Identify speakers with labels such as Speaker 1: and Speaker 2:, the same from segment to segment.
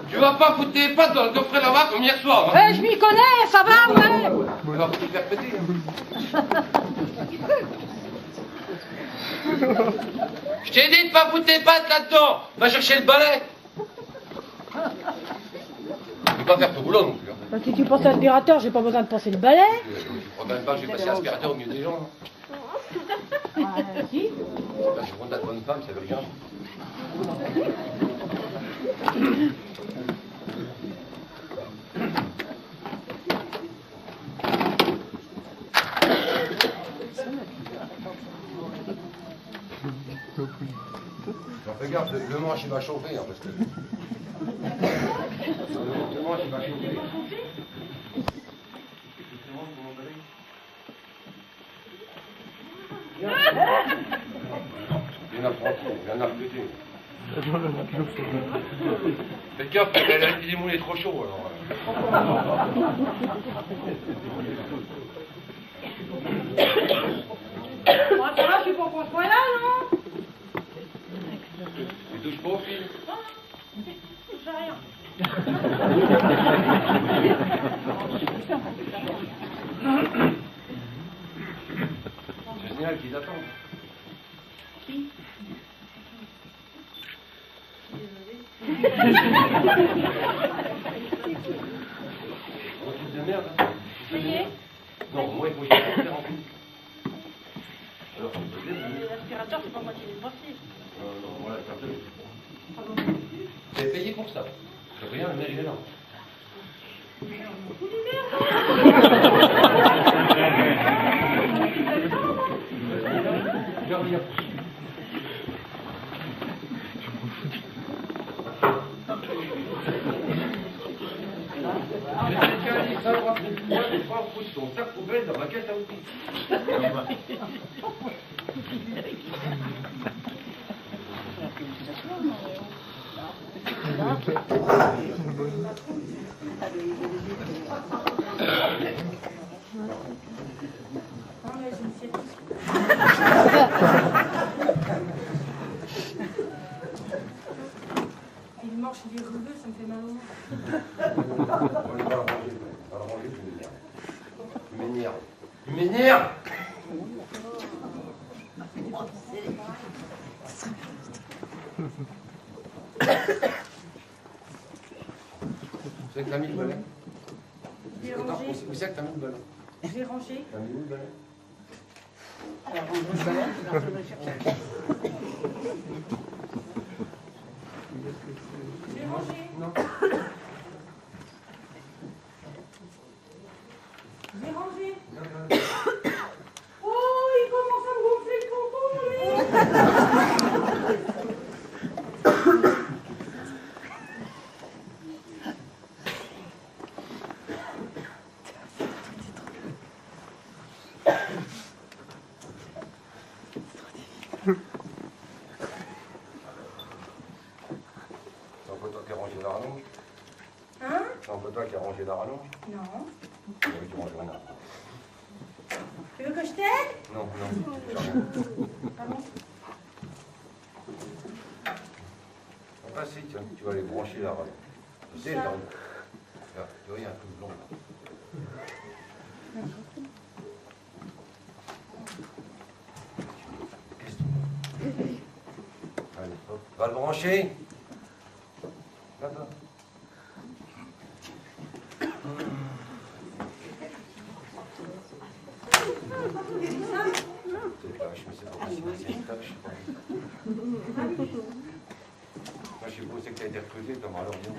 Speaker 1: Tu vas pas foutre tes pattes dans le coffret là-bas comme hier soir, hein?
Speaker 2: Je m'y connais, ça va, ouais.
Speaker 1: Alors, tu te faire péter, hein. Je t'ai dit de pas foutre tes pattes là-dedans. Va chercher le balai. Tu peux pas faire ton boulot non plus, hein.
Speaker 2: Si tu penses à l'aspirateur, j'ai pas besoin de penser le balai.
Speaker 1: Je crois même pas que j'ai passé l'aspirateur au milieu des gens, hein.
Speaker 2: Si.
Speaker 1: Là, je compte la bonne femme, ça veut rien. Alors, fais gaffe, le manche il va chauffer, hein, parce que... Le manche il va chauffer. Il y en a 30, il y en a plus. Faites gaffe, le moule est trop chaud alors.
Speaker 2: Moi, ça va, je suis pas qu'on soit là, non?
Speaker 1: Tu touches pas au fil?
Speaker 2: J'ai rien.
Speaker 1: C'est génial qu'ils attendent.
Speaker 2: Qui?
Speaker 1: On trouve de merde, hein?
Speaker 2: Ça y est?
Speaker 1: Non, moi il faut que je faire en plus. Alors,
Speaker 2: L'aspirateur, c'est pas moi qui l'ai passé.
Speaker 1: non, voilà, l'aspirateur. J'ai payé pour ça. C'est rien, le mail il est là. Regarde bien. Ça va, tu prends ton sac poubelle dans ma caisse à outils.
Speaker 2: Il marche, il est rugueux, ça me fait mal au moins.
Speaker 1: On va le ranger, tu m'énerves. Tu m'énerves. C'est que t'as mis le balai?
Speaker 2: J'ai rangé.
Speaker 1: Où c'est que t'as mis le balai?
Speaker 2: J'ai rangé.
Speaker 1: T'as mis où le balai?
Speaker 2: Alors, range le balai, je vais retourner chercher. J'ai rangé.
Speaker 1: Non.
Speaker 2: J'ai rangé. Oh, il commence à me gonfler le canton, lui.
Speaker 1: C'est un peu toi qui as rangé la rallonge?
Speaker 2: Hein?
Speaker 1: C'est un peu toi qui as rangé la rallonge?
Speaker 2: Non.
Speaker 1: Oui, tu ranges rien.
Speaker 2: Tu veux que je t'aide?
Speaker 1: Non, non, j'ai rien.
Speaker 2: Ah bon?
Speaker 1: Ah si, tiens, tu vas aller brancher la rallonge. Tu sais, là, tu vois, il y a un truc blanc là. Allez, hop. Va le brancher. Là-bas. C'est tâche, mais c'est pas possible, c'est une tâche. Moi, je sais pas où c'est que t'as été recruté, Thomas, alors dis donc.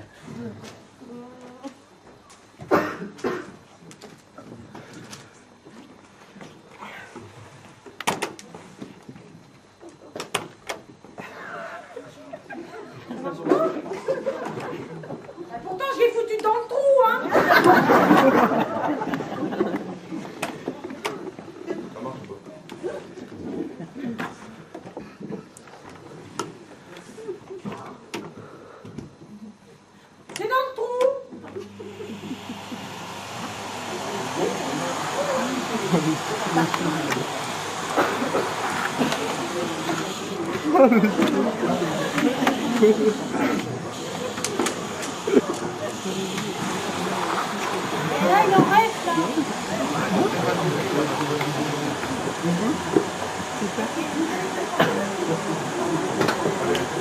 Speaker 2: Pourtant, je l'ai foutu dans le trou, hein.
Speaker 1: Ça marche ou pas?
Speaker 2: C'est dans le trou. Et là, il en reste, là.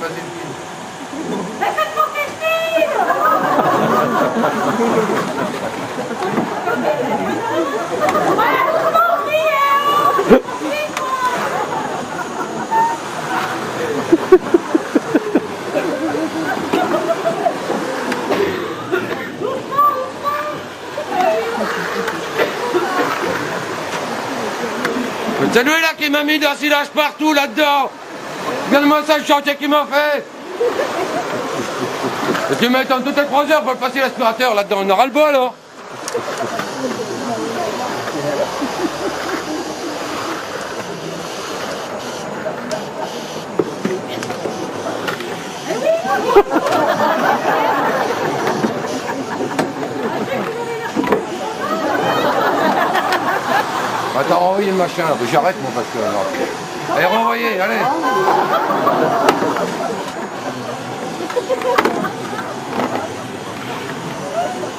Speaker 1: Vas-y, le film.
Speaker 2: Mais faites monter le film. Voilà, doucement, criez.
Speaker 1: C'est lui là qui m'a mis d'assilage partout là-dedans. Regarde-moi ça, le chantier qu'il m'a fait. Et tu m'étonnes toutes les 3 heures pour passer l'aspirateur là-dedans. On aura le bol alors. Ah, t'as renvoyé le machin là, j'arrête moi parce que... alors. Allez, renvoyez, allez.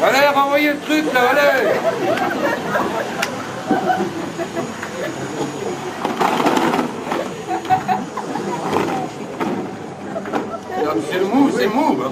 Speaker 1: Allez, renvoyez le truc là, allez. C'est le mou, c'est mou. Hein.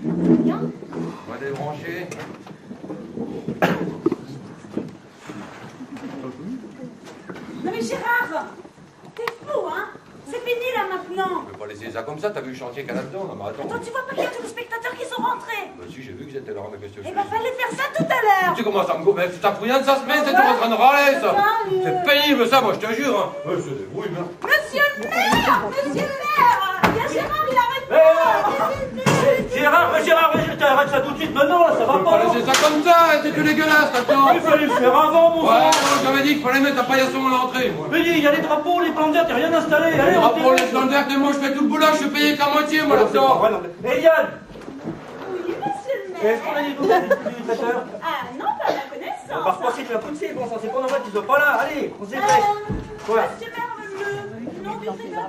Speaker 1: On va débrancher.
Speaker 2: Non mais Gérard, t'es fou, hein. C'est fini là maintenant.
Speaker 1: On peut pas laisser ça comme ça, t'as vu le chantier qu'il y a là-dedans, non mais attends.
Speaker 2: Attends, tu vois pas qu'il y a tous les spectateurs qui sont rentrés.
Speaker 1: Bah si, j'ai vu que j'étais là, mais qu'est-ce que je
Speaker 2: Eh
Speaker 1: fais?
Speaker 2: ben fallait faire ça tout à l'heure.
Speaker 1: Tu commences à me gober, tu t'as pris rien de ça se met, c'est toujours en train de râler ça. C'est pénible ça, moi je te jure. Hein. Ouais, je te débrouille, hein.
Speaker 2: Monsieur le maire, monsieur le maire. Il y a Gérard, il arrête pas.
Speaker 3: Gérard, arrête ça tout de suite maintenant, là, ça va
Speaker 1: On peut
Speaker 3: pas.
Speaker 1: pas laisser ça comme ça, c'est tout dégueulasse là-dedans.
Speaker 3: Il fallait le faire avant, mon
Speaker 1: Ouais,
Speaker 3: frère.
Speaker 1: j'avais dit qu'il fallait mettre un paillasson à l'entrée, moi.
Speaker 3: Mais dis, il y a les drapeaux, les plantes vertes, il n'y a rien installé. Allez, on
Speaker 1: Rapport les plantes vertes et moi je fais tout le boulot, je suis payé qu'à moitié moi là-dedans.
Speaker 3: Eliane,
Speaker 2: Oui, monsieur le
Speaker 3: est-ce qu'on a
Speaker 2: maire.
Speaker 3: des nouvelles du traiteur?
Speaker 2: Ah non, pas à ma
Speaker 3: On
Speaker 2: connaissance.
Speaker 3: va repasser, tu vas pousser, bon sang, c'est pas normal qu'ils soient pas là. Allez, on se dépêche. Quoi?
Speaker 2: Monsieur le maire, le nom du traiteur.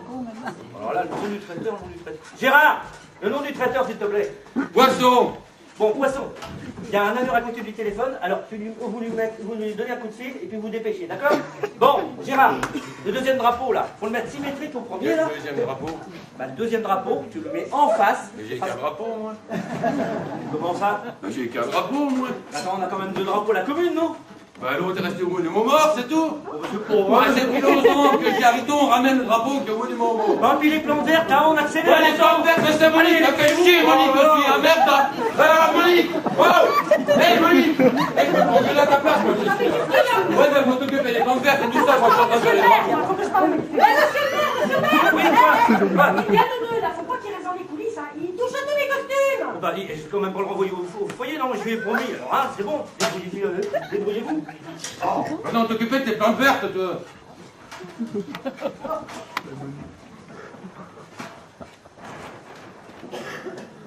Speaker 3: Alors là, le nom du traiteur, le nom du traiteur. Gérard, le nom du traiteur, s'il te plaît.
Speaker 1: Poisson.
Speaker 3: Bon, poisson, il y a un avion à côté du téléphone, alors vous lui donnez un coup de fil et puis vous dépêchez, d'accord? Bon, Gérard, le deuxième drapeau là, faut le mettre symétrique au premier là.
Speaker 1: Le deuxième drapeau.
Speaker 3: Bah, le deuxième drapeau, tu le mets en face.
Speaker 1: Mais j'ai qu'un drapeau moi.
Speaker 3: Comment ça?
Speaker 1: Bah, j'ai qu'un drapeau moi.
Speaker 3: Attends, on a quand même 2 drapeaux à la commune, non?
Speaker 1: Bah l'autre est resté au monument mort, c'est tout.
Speaker 3: Oh, bah, c'est pour
Speaker 1: Ouais, c'est plus longtemps que je dis arrêtons, on ramène le drapeau qui est au monument mort.
Speaker 3: Ah, puis les plantes vertes, là, on accélère.
Speaker 1: Ouais, les plantes vertes, c'est Monique, ça fait chier Monique aussi, hein, merde là. Monique, wow. Hey Monique, hey, on est là à ta place moi. Ouais, mais moi t'occuper des plantes vertes et tout ça, moi je suis en train de faire les drapeaux.
Speaker 2: Faut que je parle. Eh, monsieur le maire,
Speaker 3: Oui,
Speaker 2: quoi.
Speaker 3: quoi?
Speaker 2: Il y a le nœud là, faut pas qu'il reste dans les coulisses, hein. Il touche à tous les costumes.
Speaker 3: Bah, je vais quand même pas le renvoyer au foyer, non, mais je lui ai promis. Alors, hein, c'est bon, débrouillez-vous.
Speaker 1: Oh, maintenant t'occuper de tes plantes vertes, toi.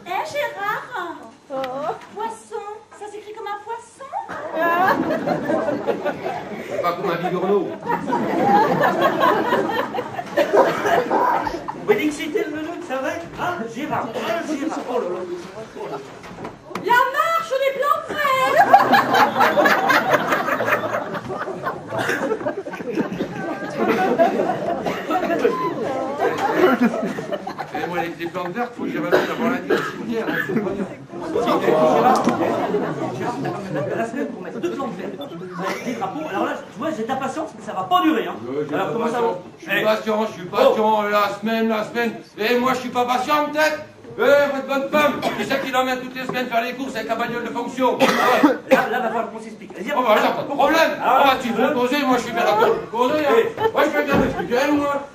Speaker 2: Eh Gérard, poisson, ça s'écrit comme un poisson?
Speaker 1: Pas comme un bigorneau.
Speaker 3: Vous voyez que c'était le menu, c'est vrai? Ah, Gérard, oh là là.
Speaker 2: La marche des plans prêts.
Speaker 1: Et moi, les plantes vertes, faut que j'y ramène avant la nuit au cimetière. Hein, c'est pas bien.
Speaker 3: Gérard, la semaine pour mettre 2 plantes vertes. Des drapeaux, alors là, tu vois, j'ai de la patience, mais ça va pas durer. Hein. Alors comment ça va?
Speaker 1: Je suis patient, la semaine. Et moi, je suis pas patient, peut-être? Votre bonne femme, tu sais qu'il emmène toutes les semaines faire les courses avec la bagnole de fonction.
Speaker 3: Là, va falloir qu'on s'explique. Vas-y,
Speaker 1: Oh, voilà, pas de problème.
Speaker 3: Alors,
Speaker 1: Tu veux poser, moi, je suis bien d'accord de poser. Hein. Moi, je fais bien m'expliquer, moi.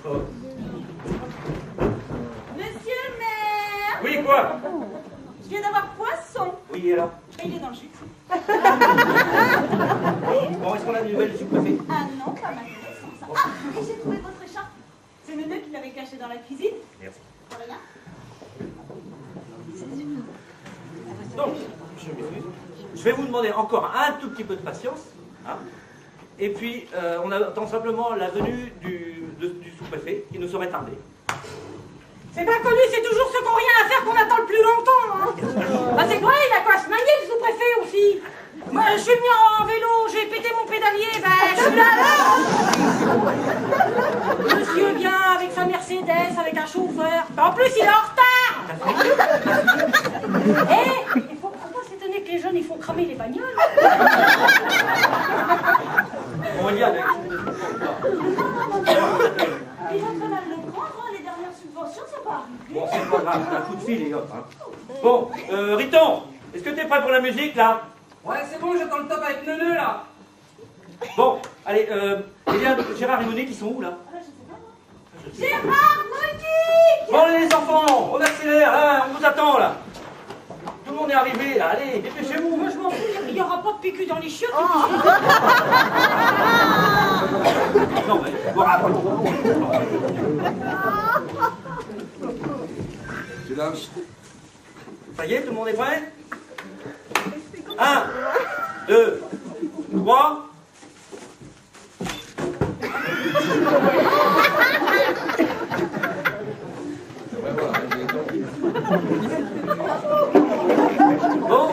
Speaker 2: Monsieur le maire,
Speaker 3: oui, quoi?
Speaker 2: je viens d'avoir poisson.
Speaker 3: Oui, alors.
Speaker 2: Et il est dans le jus.
Speaker 3: Bon, est-ce qu'on a des nouvelles du sous-préfet?
Speaker 2: Ah non, pas ma connaissance. Ah, et j'ai trouvé votre écharpe. C'est Neuneu qui l'avait cachée dans la cuisine.
Speaker 3: Merci.
Speaker 2: Voilà.
Speaker 3: Donc, je vais vous demander encore un tout petit peu de patience. Hein. Et puis, on attend simplement la venue du sous-préfet qui nous serait tardé.
Speaker 2: C'est pas connu, c'est toujours ceux qui n'ont rien à faire qu'on attend le plus longtemps. Hein. Bah c'est vrai, il a quoi se manier le sous-préfet aussi. Moi, je suis venu en vélo, j'ai pété mon pédalier, bah je suis là. Monsieur vient avec sa Mercedes, avec un chauffeur. Bah, en plus, il est en retard. Eh, il faut pas s'étonner que les jeunes, ils font cramer les bagnoles.
Speaker 3: On va y aller.
Speaker 2: Il va pas mal le prendre, hein, les dernières subventions, ça va arriver.
Speaker 3: Bon, c'est pas grave, un coup de fil et hop. Hein. Bon, Riton, est-ce que t'es prêt pour la musique, là?
Speaker 4: Ouais, c'est bon, j'attends le top avec Neuneu, là.
Speaker 3: Bon, allez, il y a Gérard et Monique, ils sont où, là?
Speaker 2: Gérard, Monique.
Speaker 3: Bon, allez, les enfants, on accélère, là, on vous attend, là. Tout le monde est arrivé, là, allez, dépêchez-vous.
Speaker 2: Moi, je m'en fous, il n'y aura pas de PQ dans les chiottes.
Speaker 3: Non, mais, voilà.
Speaker 1: C'est là.
Speaker 3: Ça y est, tout le monde est prêt? 1, 2, 3. Bon,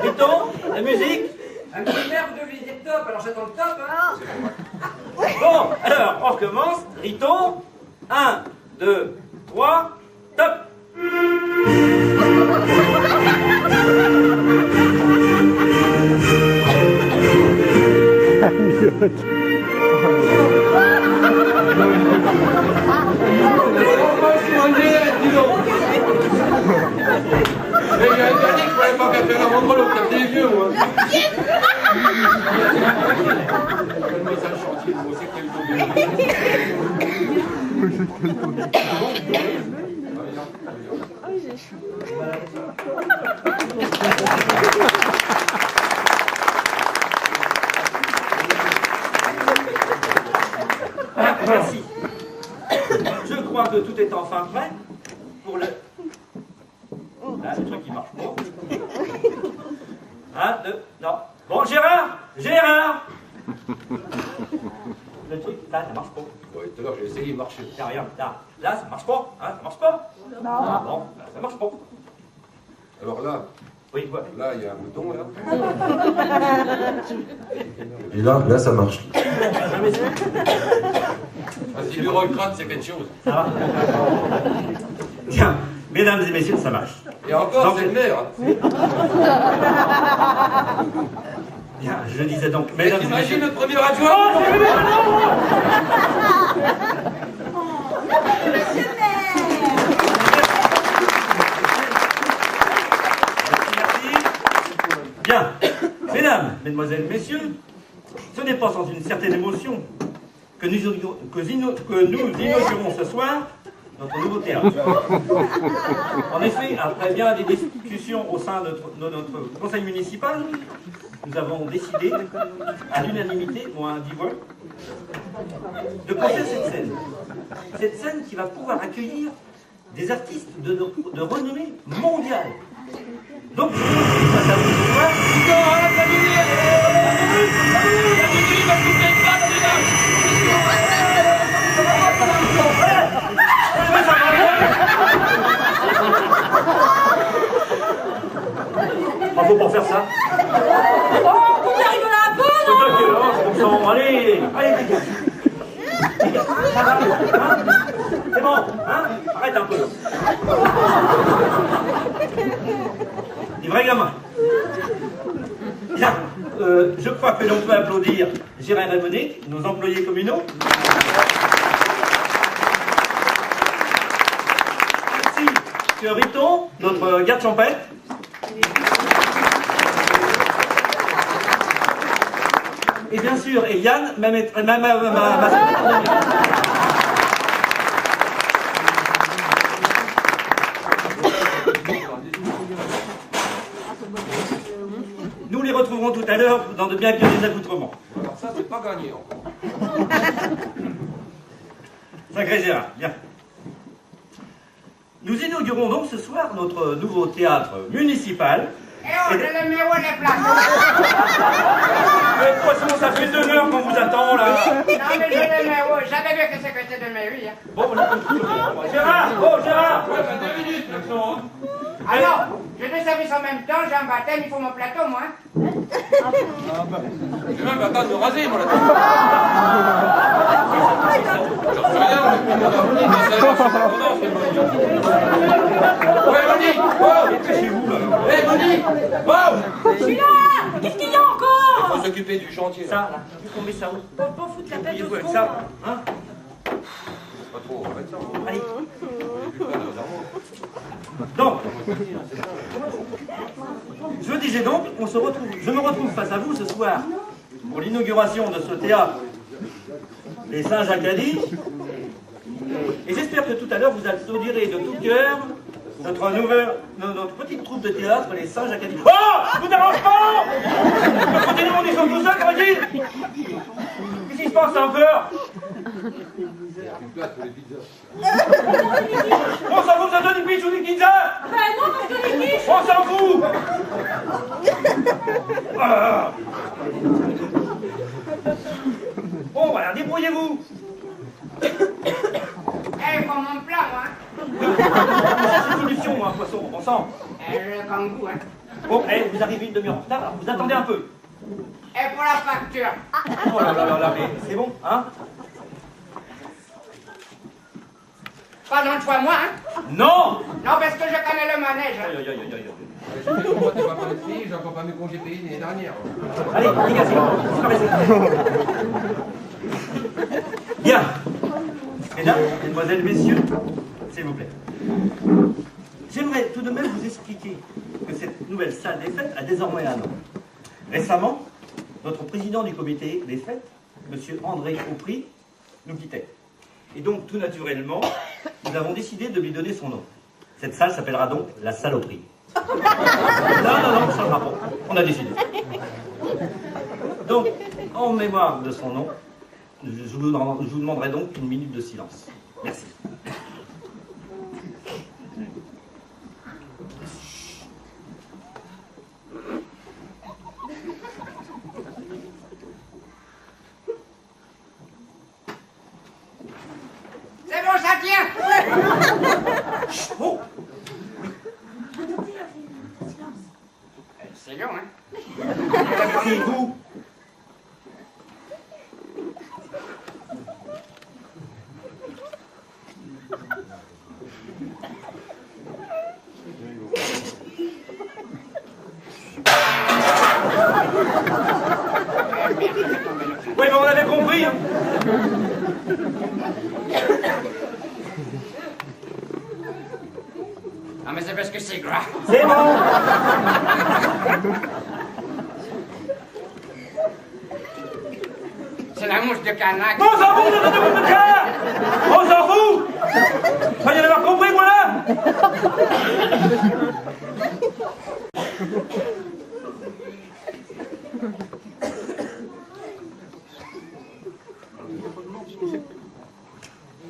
Speaker 3: Riton, la musique.
Speaker 4: Un petit maire, vous deviez dire top, alors j'attends le top, hein.
Speaker 3: Bon, alors, on recommence. Riton, 1, 2, 3, top.
Speaker 1: Il y a une dernière qu'il fallait pas faire la montre l'autre, t'as des vieux, moi.
Speaker 3: Merci. Je crois que tout est enfin prêt pour le... Là, le truc qui marche pas. 1, 2, non. Bon, Gérard, le truc, là, ça marche pas.
Speaker 1: Ouais, tout à l'heure, j'ai essayé, il marchait.
Speaker 3: Là, regarde, là, ça marche pas, hein, ça marche pas. Non. Ah, bon, là, ça marche pas.
Speaker 1: Alors là,
Speaker 3: Oui, voilà.
Speaker 1: là, il y a un bouton, là.
Speaker 5: Et là, ça marche.
Speaker 1: Ah, si le recrate, c'est quelque chose.
Speaker 3: Ça va. Tiens, mesdames et messieurs, ça marche.
Speaker 1: Et encore, c'est le maire.
Speaker 3: Bien, je disais donc, mesdames et
Speaker 1: T'imagines
Speaker 3: messieurs...
Speaker 1: le premier adjoint?
Speaker 2: Monsieur le maire.
Speaker 3: Merci. Bien, mesdames, mesdemoiselles, messieurs, ce n'est pas sans une certaine émotion que nous inaugurons ce soir notre nouveau théâtre. En effet, après bien des discussions au sein de notre conseil municipal, nous avons décidé, à l'unanimité, moins 10 voix, de construire cette scène. Cette scène qui va pouvoir accueillir des artistes de renommée mondiale. Donc, je suis face à vous ce soir. Bravo pour faire ça.
Speaker 2: Oh, vous arrivez là un peu,
Speaker 3: C'est
Speaker 2: non?
Speaker 3: toi qui es là, je comprends. Allez, allez, dégage. Dégage. Ça va, hein? C'est bon, hein? Arrête un peu. Des vrais gamins. Bien, je crois que l'on peut applaudir Gérard et Monique, nos employés communaux. Merci, M. Riton, notre garde champêtre. Et bien sûr, et Yann, ma Nous les retrouverons tout à l'heure dans de bien vieux accoutrements.
Speaker 1: Alors ça, c'est pas gagné encore.
Speaker 3: Sacré Gérard, bien. Nous inaugurons donc ce soir notre nouveau théâtre municipal.
Speaker 4: Eh oh, je le mets où les places?
Speaker 3: Mais de toute façon, ça fait 2 heures qu'on vous attend là.
Speaker 4: Non, mais je le mets où? J'avais vu que c'était de mairie. Hein.
Speaker 3: Bon, Gérard, oh Gérard.
Speaker 1: Ouais, bah 2 minutes maintenant, hein.
Speaker 4: Ah non, j'ai deux services en même temps, j'ai un baptême, il faut mon plateau, moi. Hein.
Speaker 1: J'ai même pas le temps de me raser, moi, là-dessus. J'en sais rien, ouais, Monique, wow.
Speaker 3: Chez vous là.
Speaker 1: Hé, Monique, wow.
Speaker 2: Je suis là. Qu'est-ce qu'il y a encore?
Speaker 1: Faut s'occuper du chantier, là.
Speaker 3: Ça, là, vous tombez ça où?
Speaker 2: Pas foutre la tête
Speaker 3: Voyez-vous
Speaker 2: au
Speaker 3: avec
Speaker 2: fond.
Speaker 3: ça, hein?
Speaker 1: Pas trop, on va mettre ça.
Speaker 3: Allez.
Speaker 1: J'ai plus peur de cerveau.
Speaker 3: Donc, je disais donc, je me retrouve face à vous ce soir pour l'inauguration de ce théâtre Les Saints-Acadie. Et j'espère que tout à l'heure vous applaudirez de tout cœur notre petite troupe de théâtre, Les Saints-Acadie. Oh! Je vous dérange pas! Le côté du monde, ils sont tous seuls, croyez-vous? Qu'est-ce qui se passe encore?
Speaker 1: Une place pour les pizzas.
Speaker 3: On s'en fout, ça donne une pizza ou des pizzas?
Speaker 2: Ben non, parce que les quiches.
Speaker 3: On s'en fout! Ah. Bon, voilà, débrouillez-vous!
Speaker 4: Eh, pour mon plat, moi.
Speaker 3: C'est une solution, moi, poisson, on sent.
Speaker 4: Eh, le kangou, hein.
Speaker 3: Bon, vous arrivez une demi-heure en retard, alors vous attendez un peu.
Speaker 4: Et pour la facture.
Speaker 3: Oh là là là là, mais c'est bon, hein?
Speaker 4: Pas dans le choix, moi, hein.
Speaker 3: Non!
Speaker 4: Non, parce que je connais le manège. Hein.
Speaker 3: Aïe, aïe, aïe, aïe, aïe.
Speaker 1: Je sais pourquoi t'es pas pas de fille, j'ai encore pas mes congés payés l'année dernière.
Speaker 3: Allez, dégagez, disparaissez. Bien. Mesdames, mesdemoiselles, messieurs, s'il vous plaît. J'aimerais tout de même vous expliquer que cette nouvelle salle des fêtes a désormais un nom. Récemment, notre président du comité des fêtes, M. André Aupry, nous quittait. Et donc, tout naturellement, nous avons décidé de lui donner son nom. Cette salle s'appellera donc la Saloperie. Non, ça ne va pas. On a décidé. Donc, en mémoire de son nom, je vous demanderai donc une minute de silence. Merci.
Speaker 4: C'est bon, ça tient.
Speaker 3: Oh!
Speaker 4: C'est long, hein.
Speaker 3: C'est vous! Oui, mais on avait compris. Hein.
Speaker 4: Non, mais c'est parce que c'est gras.
Speaker 3: C'est bon.
Speaker 4: C'est la mouche de Canac.
Speaker 3: On s'en fout, de votre cas. On s'en fout. Soyez d'avoir compris, voilà.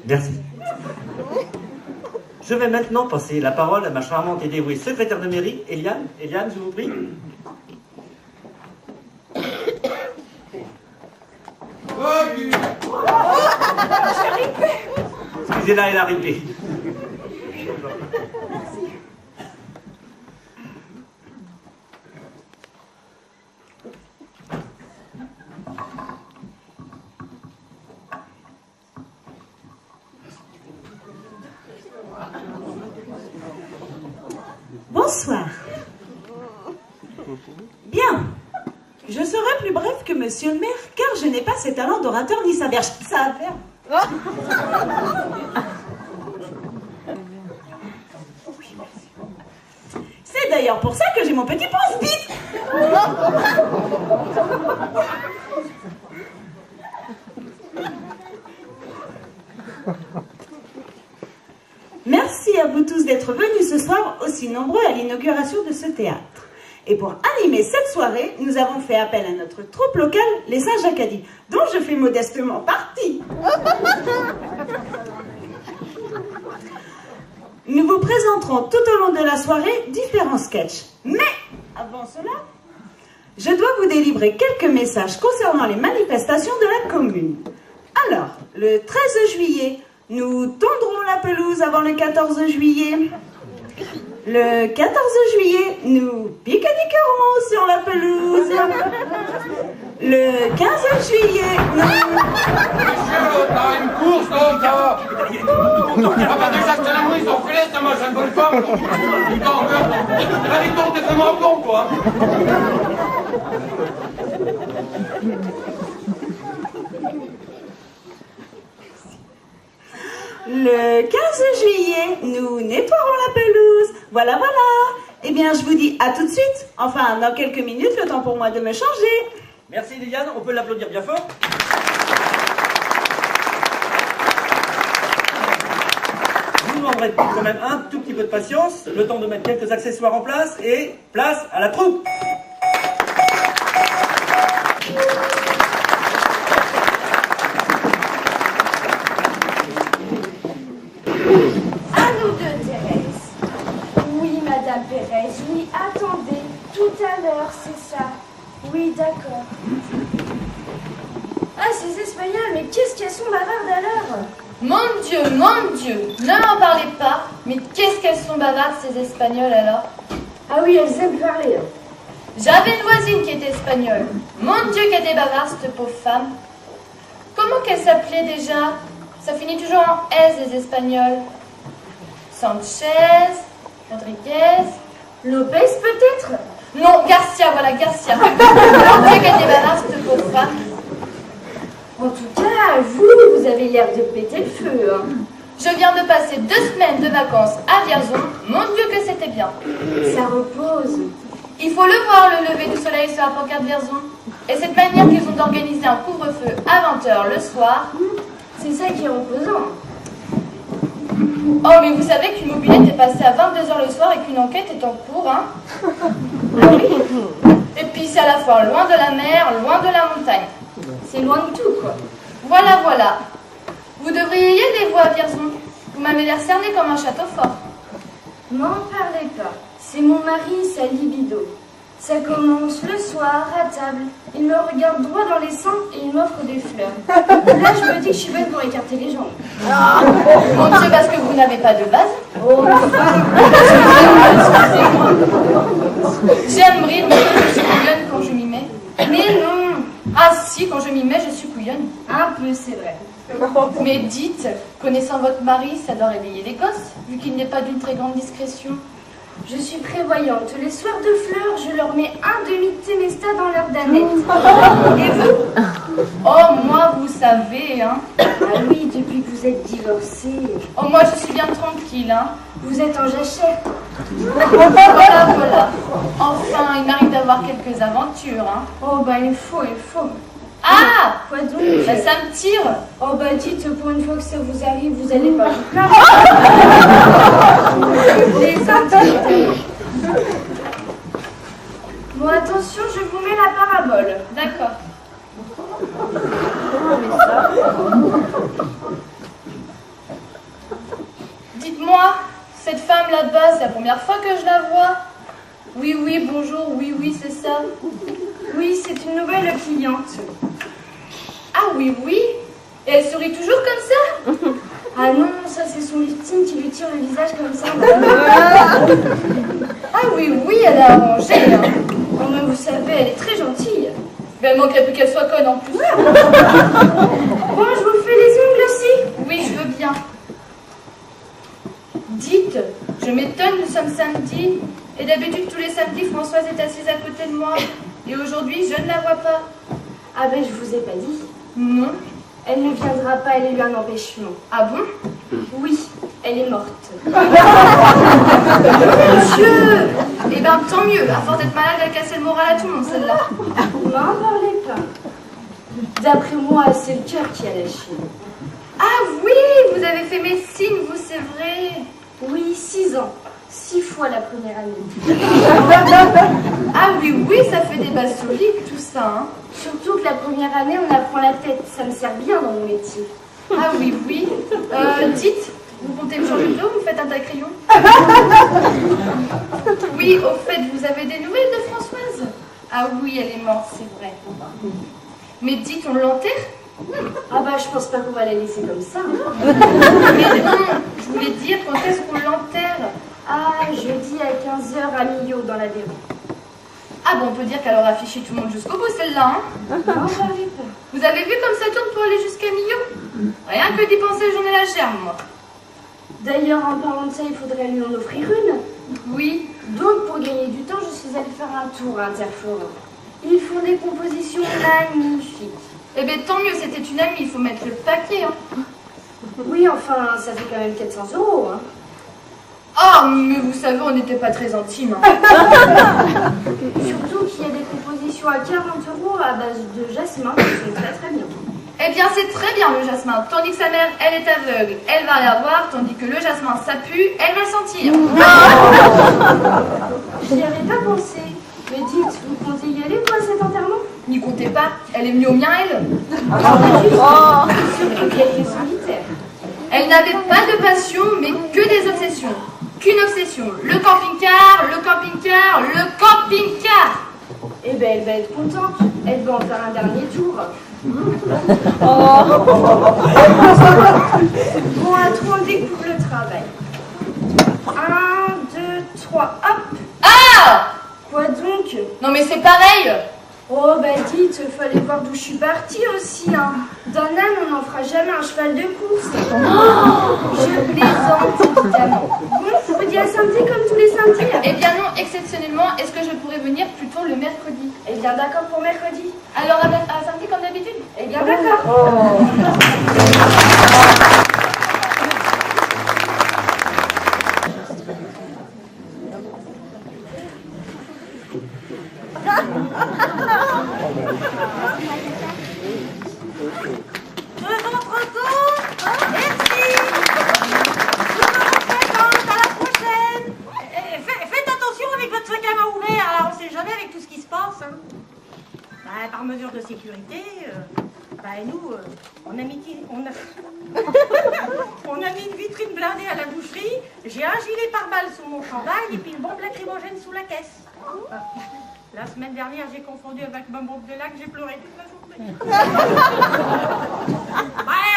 Speaker 3: Merci. Je vais J'aimerais maintenant passer la parole à ma charmante et dévouée secrétaire de mairie, Eliane. Eliane, je vous prie. Excusez-la, elle est arrivée.
Speaker 6: Bonsoir. Bien. Je serai plus bref que monsieur le maire, car je n'ai pas ses talents d'orateur ni sa verge. Ça à faire. C'est d'ailleurs pour ça que j'ai mon petit pense-bite. Merci à vous tous d'être venus ce soir aussi nombreux à l'inauguration de ce théâtre. Et pour animer cette soirée, nous avons fait appel à notre troupe locale, les Saint-Jacadis, dont je fais modestement partie. Nous vous présenterons tout au long de la soirée différents sketchs. Mais avant cela, je dois vous délivrer quelques messages concernant les manifestations de la commune. Alors, le 13 juillet, nous tondrons la pelouse avant le 14 juillet. Le 14 juillet, nous pique-niquerons sur la pelouse. Le 15 juillet,
Speaker 1: Monsieur, t'as une course, là, ça va. Ah bah déjà, je te l'ai ils ont fait ça, moi, je ne vole pas. Putain, la victoire, t'es vraiment bon, quoi.
Speaker 6: le 15 juillet, nous nettoierons la pelouse. Voilà, voilà. Eh bien, je vous dis à tout de suite. Enfin, dans quelques minutes, le temps pour moi de me changer.
Speaker 3: Merci Liliane, on peut l'applaudir bien fort. Je vous demanderai quand même un tout petit peu de patience, le temps de mettre quelques accessoires en place et place à la troupe.
Speaker 7: À nous deux, Thérèse. Oui, Madame Pérez, oui, attendez, tout à l'heure, c'est ça. Oui, d'accord. Ah, ces Espagnols, mais qu'est-ce qu'elles sont bavardes alors?
Speaker 8: Mon Dieu, ne m'en parlez pas, mais qu'est-ce qu'elles sont bavardes ces Espagnoles alors?
Speaker 7: Ah oui, elles aiment parler. Hein.
Speaker 8: J'avais une voisine qui était espagnole. Mon Dieu, qu'elle était bavarde, cette pauvre femme. Comment qu'elle s'appelait déjà? Ça finit toujours en S, les Espagnols. Sanchez, Rodriguez...
Speaker 7: Lopez, peut-être?
Speaker 8: Non, Garcia, voilà, Garcia. Mon Dieu, qu'elle était bavarde, cette pauvre femme.
Speaker 7: En tout cas, vous avez l'air de péter le feu. Hein.
Speaker 8: Je viens de passer 2 semaines de vacances à Vierzon. Mon Dieu, que c'était bien.
Speaker 7: Ça repose.
Speaker 8: Il faut le voir, le lever du soleil sur la pancarte Vierzon. Et cette manière qu'ils ont d'organiser un couvre-feu à 20h le soir.
Speaker 7: C'est ça qui est reposant.
Speaker 8: Oh, mais vous savez qu'une mobilette est passée à 22h le soir et qu'une enquête est en cours, hein?
Speaker 7: Ah oui?
Speaker 8: Et puis c'est à la fois loin de la mer, loin de la montagne.
Speaker 7: C'est loin de tout, quoi.
Speaker 8: Voilà, voilà. Vous devriez y aller, vous, à Vierzon. Vous m'avez l'air cerné comme un château fort.
Speaker 7: M'en parlez pas. C'est mon mari, sa libido. Ça commence le soir, à table. Il me regarde droit dans les seins et il m'offre des fleurs. Là, je me dis que je suis bonne pour écarter les jambes.
Speaker 8: Mon Dieu, parce que vous n'avez pas de base.
Speaker 7: Oh,
Speaker 8: J'aime rire, mais je suis couillonne quand je m'y mets.
Speaker 7: mais non.
Speaker 8: Ah si, quand je m'y mets, je suis couillonne.
Speaker 7: Un peu, c'est vrai.
Speaker 8: Mais dites, connaissant votre mari, ça doit réveiller les gosses, vu qu'il n'est pas d'une très grande discrétion.
Speaker 7: Je suis prévoyante. Les soirs de fleurs, je leur mets un demi de Temesta dans leur danette. Et vous?
Speaker 8: Oh, moi, vous savez, hein.
Speaker 7: Ah oui, depuis que vous êtes divorcés.
Speaker 8: Oh, moi, je suis bien tranquille, hein.
Speaker 7: Vous êtes en jachère.
Speaker 8: Voilà, voilà. Enfin, il m'arrive d'avoir quelques aventures, hein.
Speaker 7: Oh, bah il faut.
Speaker 8: Ah!
Speaker 7: Quoi donc?
Speaker 8: Bah, ça me tire.
Speaker 7: Oh, bah dites, pour une fois que ça vous arrive, vous allez pas vous plaindre. Les intimités. Bon, attention, je vous mets la parabole.
Speaker 8: D'accord. Dites-moi, Cette femme là-bas, c'est la première fois que je la vois. Oui, oui, bonjour, oui, oui, c'est ça.
Speaker 7: Oui, c'est une nouvelle cliente.
Speaker 8: Ah oui, oui. Et elle sourit toujours comme ça?
Speaker 7: Ah non, ça c'est son lifting qui lui tire le visage comme ça.
Speaker 8: Ah oui, oui, elle a arrangé. Hein.
Speaker 7: Oh, mais vous savez, elle est très gentille.
Speaker 8: Ben, il manquerait plus qu'elle soit conne en plus.
Speaker 7: Bon, je vous fais les ongles aussi.
Speaker 8: Oui, je veux bien. Dites, je m'étonne, nous sommes samedi. Et d'habitude, tous les samedis, Françoise est assise à côté de moi. Et aujourd'hui, je ne la vois pas.
Speaker 7: Ah ben, je vous ai pas dit.
Speaker 8: Non.
Speaker 7: Elle ne viendra pas, elle a eu un empêchement.
Speaker 8: Ah bon?
Speaker 7: Oui, elle est morte.
Speaker 8: Monsieur! Eh ben, tant mieux. À force d'être malade, elle a cassé le moral à tout le monde, celle-là.
Speaker 7: N'en parlez pas. D'après moi, c'est le cœur qui a lâché.
Speaker 8: Ah oui, vous avez fait médecine, vous, c'est vrai.
Speaker 7: Oui, 6 ans. 6 fois la première année.
Speaker 8: Ah oui, oui, ça fait des bases solides, tout ça, hein.
Speaker 7: Surtout que la première année, on apprend la tête. Ça me sert bien dans mon métier.
Speaker 8: Ah oui, oui. Dites, vous comptez me changer de dos, vous me faites un tas crayon? Oui, au fait, vous avez des nouvelles de Françoise? Ah oui, elle est morte, c'est vrai. Mais dites, on l'enterre?
Speaker 7: Ah bah, je pense pas qu'on va la laisser comme ça.
Speaker 8: Mais non, je voulais dire, quand est-ce qu'on l'enterre?
Speaker 7: Ah, jeudi à 15h à Millau, dans l'Aveyron.
Speaker 8: Ah bon, on peut dire qu'elle aura affiché tout le monde jusqu'au bout, celle-là, hein?
Speaker 7: N'en parlez pas.
Speaker 8: Vous avez vu comme ça tourne pour aller jusqu'à Millau? Rien que d'y penser, j'en ai la germe, moi.
Speaker 7: D'ailleurs, en parlant de ça, il faudrait lui en offrir une.
Speaker 8: Oui.
Speaker 7: Donc, pour gagner du temps, je suis allée faire un tour à Interforum. Ils font des compositions magnifiques.
Speaker 8: Eh bien, tant mieux, c'était une amie, il faut mettre le paquet, hein.
Speaker 7: Oui, enfin, ça fait quand même 400 €, hein.
Speaker 8: Ah, mais vous savez, on n'était pas très intimes, hein.
Speaker 7: Surtout qu'il y a des compositions à 40 € à base de jasmin qui sont très très bien.
Speaker 8: Eh bien, c'est très bien le jasmin. Tandis que sa mère, elle est aveugle, elle va rien voir, tandis que le jasmin, ça pue, elle va le sentir.
Speaker 7: J'y avais pas pensé. Mais dites, vous comptez y aller pour cet enterrement?
Speaker 8: N'y comptez pas, elle est venue au mien, elle.
Speaker 7: Surtout qu'elle est solitaire.
Speaker 8: Elle n'avait pas de passion, mais que des obsessions. Qu'une obsession. Le camping-car, le camping-car, le camping-car.
Speaker 7: Eh ben, elle va être contente. Elle va en faire un dernier tour. Bon, à 3, on découvre le travail. 1, 2, 3, hop.
Speaker 8: Ah!
Speaker 7: Quoi donc?
Speaker 8: Non mais c'est pareil.
Speaker 7: Oh, bah dites, fallait voir d'où je suis partie aussi, hein. D'un âne, on n'en fera jamais un cheval de course. Je plaisante, évidemment. Bon, on dit à samedi comme tous les samedis.
Speaker 8: Eh bien non, exceptionnellement, est-ce que je pourrais venir plutôt le mercredi?
Speaker 7: Eh bien, d'accord pour mercredi.
Speaker 8: Alors à samedi comme d'habitude?
Speaker 7: Eh bien, d'accord.
Speaker 2: Par mesure de sécurité, nous, on a mis une vitrine blindée à la boucherie, j'ai un gilet pare-balles sous mon chandail et puis une bombe lacrymogène sous la caisse. La semaine dernière, j'ai confondu avec ma bombe de lac, j'ai pleuré toute la journée.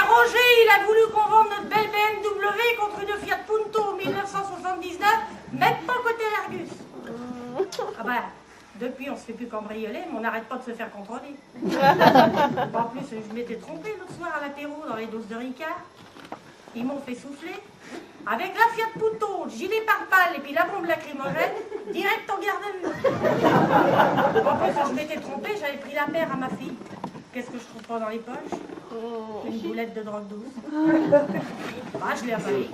Speaker 2: Roger, il a voulu qu'on vende notre belle BMW contre une Fiat Punto 1979, même pas côté l'Argus. Depuis, on se fait plus cambrioler, mais on n'arrête pas de se faire contrôler. En plus, je m'étais trompée l'autre soir à l'apéro dans les doses de Ricard. Ils m'ont fait souffler. Avec la Fiat Punto, le gilet pare-balles et puis la bombe lacrymogène, direct en garde à vue. En plus, je m'étais trompée, j'avais pris la paire à ma fille. Qu'est-ce que je trouve pas dans les poches? Une boulette de drogue douce. Je l'ai avalée.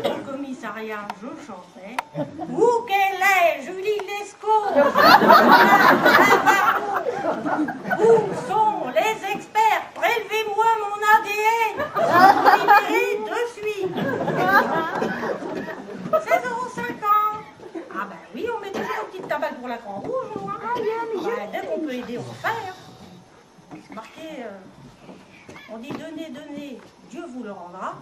Speaker 2: Au commissariat, je chantais. Où qu'elle est, Julie Lescaut? Où sont les experts? Prélevez-moi mon ADN. Libérez de suite. 16,50 €. Ah ben oui, on met toujours une petite tabale pour la Croix Rouge. Dès qu'on peut aider, on le fait. C'est marqué, on dit donnez, donnez, Dieu vous le rendra.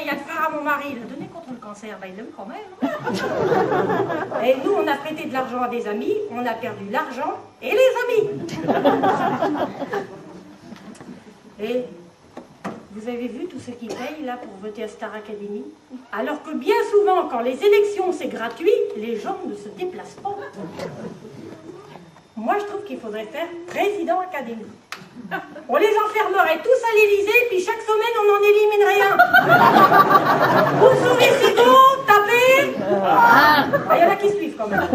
Speaker 2: il y a le frère à mon mari, il a donné contre le cancer, il l'aime quand même. Et nous, on a prêté de l'argent à des amis, on a perdu l'argent et les amis. Et vous avez vu tous ceux qui payent là pour voter à Star Academy? Alors que bien souvent, quand les élections c'est gratuit, les gens ne se déplacent pas. Moi, je trouve qu'il faudrait faire président Académie. On les enfermerait tous à l'Élysée, puis chaque semaine, on n'en éliminerait un. Vous sauvez Sigaud, tapez. Il y en a qui suivent quand même.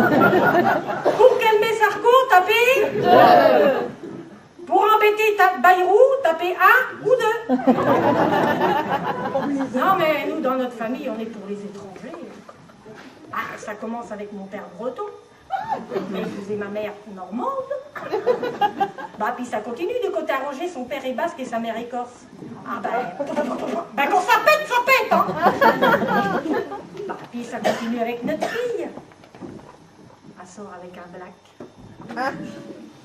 Speaker 2: Pour calmer Sarko, tapez. Pour embêter Bayrou, tapez 1 ou 2. Non, mais nous, dans notre famille, on est pour les étrangers. Ah, ça commence avec mon père breton. J'ai épousé ma mère normande. Puis ça continue de côté arrangé, son père est basque et sa mère est corse. Quand ça pète, hein. Puis ça continue avec notre fille. Elle sort avec un black.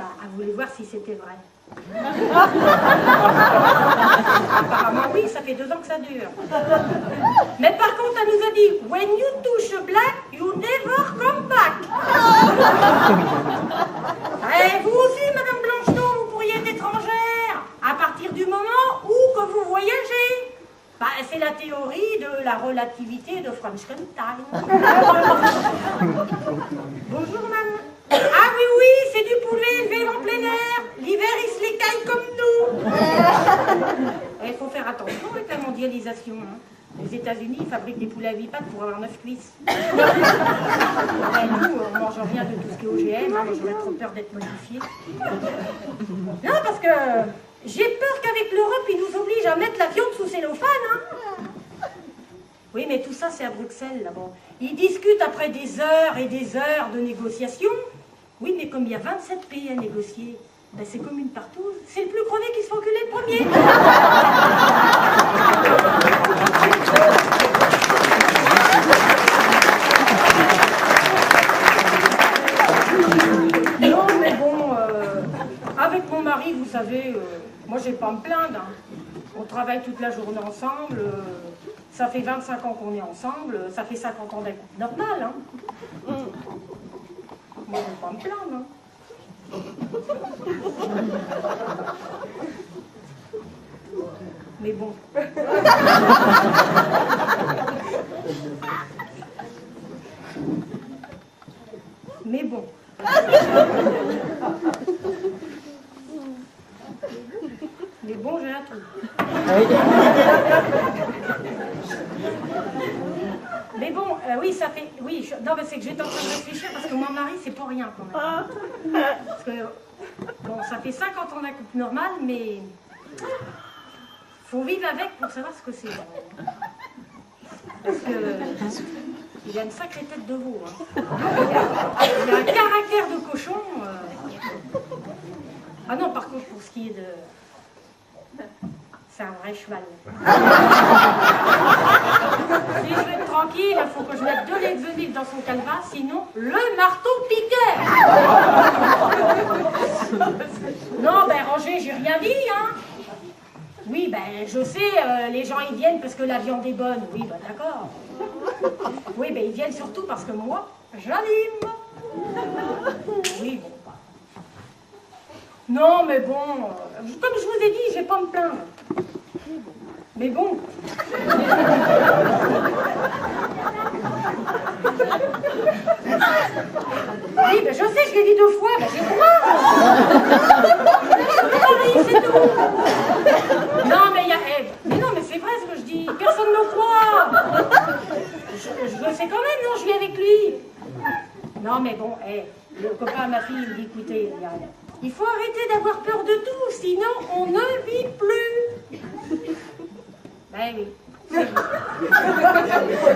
Speaker 2: Elle voulait voir si c'était vrai. Apparemment oui, ça fait 2 ans que ça dure. Mais par contre, elle nous a dit when you touch a black, you never come back. Et vous aussi, Madame Blancheton, vous pourriez être étrangère à partir du moment où que vous voyagez. C'est la théorie de la relativité de Frankenstein. Bonjour, maman. Ah oui, c'est du poulet élevé en plein air. L'hiver, il se les caille comme nous. Il faut faire attention avec la mondialisation. Les États-Unis fabriquent des poulets à 8 pattes pour avoir 9 cuisses. Nous, on mange rien de tout ce qui est OGM. Moi, j'aurais trop peur d'être modifié. Non, parce que j'ai peur qu'avec l'Europe, ils nous obligent à mettre la viande sous cellophane. Oui, mais tout ça, c'est à Bruxelles, là-bas. Ils discutent après des heures et des heures de négociations. Oui, mais comme il y a 27 pays à négocier, c'est comme une partouze. C'est le plus crevé qui se fait enculer le premier. Non, mais bon, avec mon mari, vous savez, moi, j'ai pas à me plaindre. On travaille toute la journée ensemble. Ça fait 25 ans qu'on est ensemble, ça fait 50 ans d'un couple normal. Moi, je ne vais pas me plaindre. Mais bon. Mais bon. Mais bon, j'ai un truc. Mais bon, oui, ça fait... Oui, non, mais c'est que j'étais en train de réfléchir parce que mon mari, c'est pas rien quand même. Parce que, bon, ça fait 50 ans d'un couple normal, mais... Faut vivre avec pour savoir ce que c'est. Parce que... Il a une sacrée tête de veau. Il a un caractère de cochon. Ah non, par contre, pour ce qui est de... C'est un vrai cheval. Si je veux être tranquille, il faut que je mette 2 Lexonil dans son calva, sinon le marteau piqueur. Non, Roger, j'ai rien dit, hein. Oui, je sais, les gens ils viennent parce que la viande est bonne. Oui, d'accord. Oui, ils viennent surtout parce que moi, j'anime. Oui, bon. Non, mais bon, comme je vous ai dit, je vais pas me plaindre. Mais bon. Oui, je sais, je l'ai dit 2 fois, j'ai le droit. Paris, c'est tout. Non, mais c'est vrai ce que je dis. Personne ne me croit. Je le sais quand même, non, je vis avec lui. Non, mais bon, le copain à ma fille, il dit, écoutez, il faut arrêter d'avoir peur de tout, sinon on ne vit plus. Oui.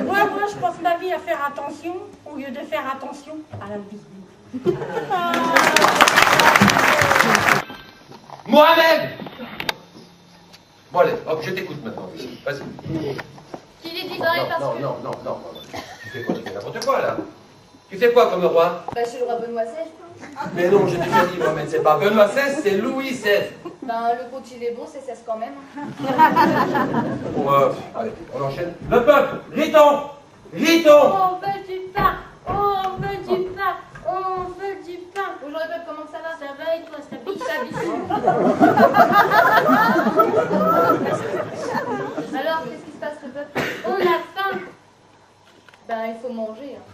Speaker 2: Moi, je passe ma vie à faire attention au lieu de faire attention à la vie.
Speaker 1: Mohamed! Bon allez, hop, je t'écoute maintenant. Vas-y.
Speaker 8: Il est divin parce que...
Speaker 1: Non. Tu fais quoi? Tu fais n'importe quoi là. Tu fais quoi comme roi?
Speaker 8: Je suis le roi Benoît XVI.
Speaker 1: Mais non, j'ai déjà dit Mohamed, c'est pas Benoît XVI, c'est Louis XVI.
Speaker 8: Ben, le compte il est bon, c'est 16 quand même.
Speaker 1: Bon, allez, on enchaîne. Le peuple, ritons. Ritons.
Speaker 8: On veut du pain, on veut du pain, on veut du pain. Bonjour le peuple, comment ça va? Ça va et toi, ça biche, ça biche. Alors, qu'est-ce qui se passe le peuple? On a faim. Ben, il faut manger. Hein.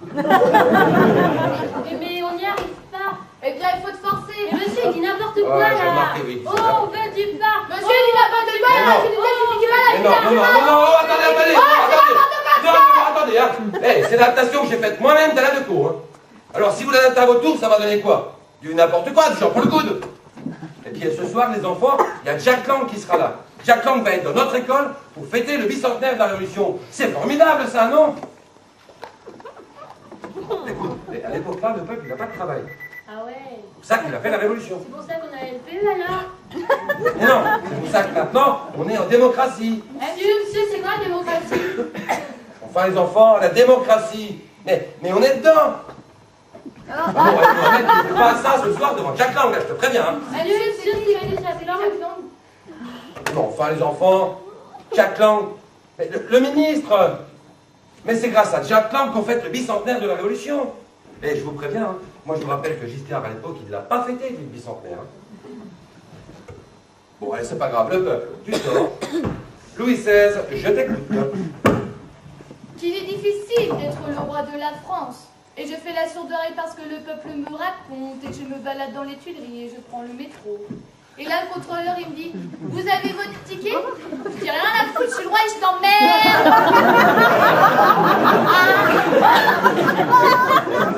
Speaker 8: Mais on n'y arrive pas. Eh bien, il faut te forcer. Mais monsieur, il dit n'importe quoi là.
Speaker 1: J'ai remarqué, oui.
Speaker 8: Oh, on veut du pain. Monsieur, il dit n'importe quoi là. Tu nous dis qu'il va
Speaker 1: Mais non, attendez. Non, attendez, hein. Hey, c'est l'adaptation que j'ai faite moi-même de la de cours. Hein. Alors, si vous l'adaptez à votre tour, ça va donner quoi? Du n'importe quoi, du genre pour le coude. Et puis, ce soir, les enfants, il y a Jack Lang qui sera là. Jack Lang va être dans notre école pour fêter le bicentenaire de la Révolution. C'est formidable, ça, non? Écoute, à l'époque-là, le peuple, il n'a pas de travail.
Speaker 8: Ah ouais.
Speaker 1: C'est pour ça qu'il a fait la Révolution.
Speaker 8: C'est pour ça qu'on a LPE alors.
Speaker 1: Mais non, c'est pour ça que maintenant, on est en démocratie.
Speaker 8: Monsieur, c'est quoi la démocratie?
Speaker 1: Enfin, les enfants, la démocratie. Mais on est dedans. Ah bon, Mohamed, tu ne fais pas ça ce soir devant Jack Lang, là, je te préviens. Hein.
Speaker 8: Monsieur, c'est leur exemple.
Speaker 1: Non, enfin, les enfants, Jack Lang, mais le ministre. Mais c'est grâce à Jack Lang qu'on fête le bicentenaire de la Révolution. Et je vous préviens, hein, moi je vous rappelle que Giscard à l'époque, il ne l'a pas fêté, le bicentenaire. Hein. Bon, allez, c'est pas grave, le peuple, tu sors. Louis XVI, je t'écoute.
Speaker 8: Qu'il est difficile d'être le roi de la France. Et je fais la sourde oreille parce que le peuple me raconte et que je me balade dans les Tuileries et je prends le métro. Et là, le contrôleur, il me dit, vous avez votre ticket? Je dis, rien à foutre, je suis le roi et je t'emmerde.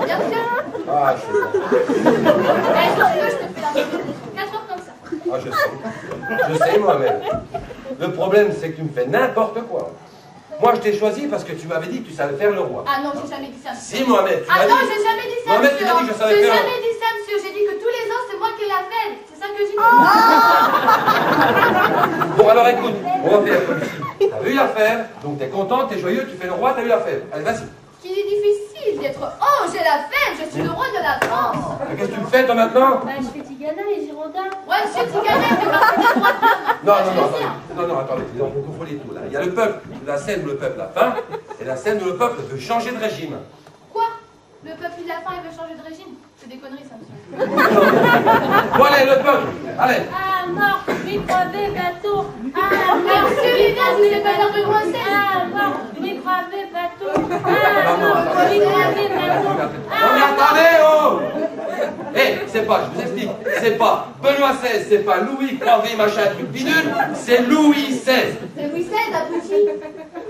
Speaker 8: Bien sûr.
Speaker 1: Ah, je sais.
Speaker 8: Eh, si tu veux, je te fais la 4 heures comme ça.
Speaker 1: Ah, je sais, Mohamed. Le problème, c'est que tu me fais n'importe quoi. Moi, je t'ai choisi parce que tu m'avais dit que tu savais faire le roi.
Speaker 8: Ah non, j'ai jamais dit ça, monsieur.
Speaker 1: Si, Mohamed, tu
Speaker 8: Ah
Speaker 1: m'as
Speaker 8: non,
Speaker 1: dit...
Speaker 8: j'ai jamais dit ça,
Speaker 1: Mohamed,
Speaker 8: monsieur.
Speaker 1: tu m'as dit que je savais
Speaker 8: J'ai
Speaker 1: faire...
Speaker 8: jamais dit ça, monsieur. J'ai dit que tous les ans, c'est moi qui l'a fait. C'est ça que j'ai dit.
Speaker 1: Bon, alors écoute, on va faire comme si t'as eu l'affaire, donc t'es content, t'es joyeux, tu fais le roi, t'as eu l'affaire. Allez, vas-y.
Speaker 8: Qu'il est difficile d'être... Oh, j'ai la fête, je suis le roi de la France.
Speaker 1: Mais qu'est-ce que tu me fais, toi, maintenant?
Speaker 8: Bah, je fais Tigana et Girondins. Ouais, monsieur Tigana, il fait partie du roi de
Speaker 1: Non, attendez, vous confondez tout, là. Il y a le peuple, la scène où le peuple a faim, et la scène où le peuple veut changer de régime.
Speaker 8: Quoi? Le peuple, il a faim, il veut changer de régime? C'est des conneries, ça, monsieur.
Speaker 1: Bon, allez, le peuple, allez.
Speaker 8: Ah, mort, micro-bé bateau. Ah, mort, celui-là, vous n'êtes pas l'heure de grossesse. Ah, mort, micro-bé bateau. Ah, mort, micro-bé bateau.
Speaker 1: Non, mais attendez, oh! Eh, c'est pas, je vous explique, c'est pas Benoît XVI, c'est pas Louis Croivet, machin, truc bidule, c'est Louis XVI.
Speaker 8: C'est Louis XVI, abruti.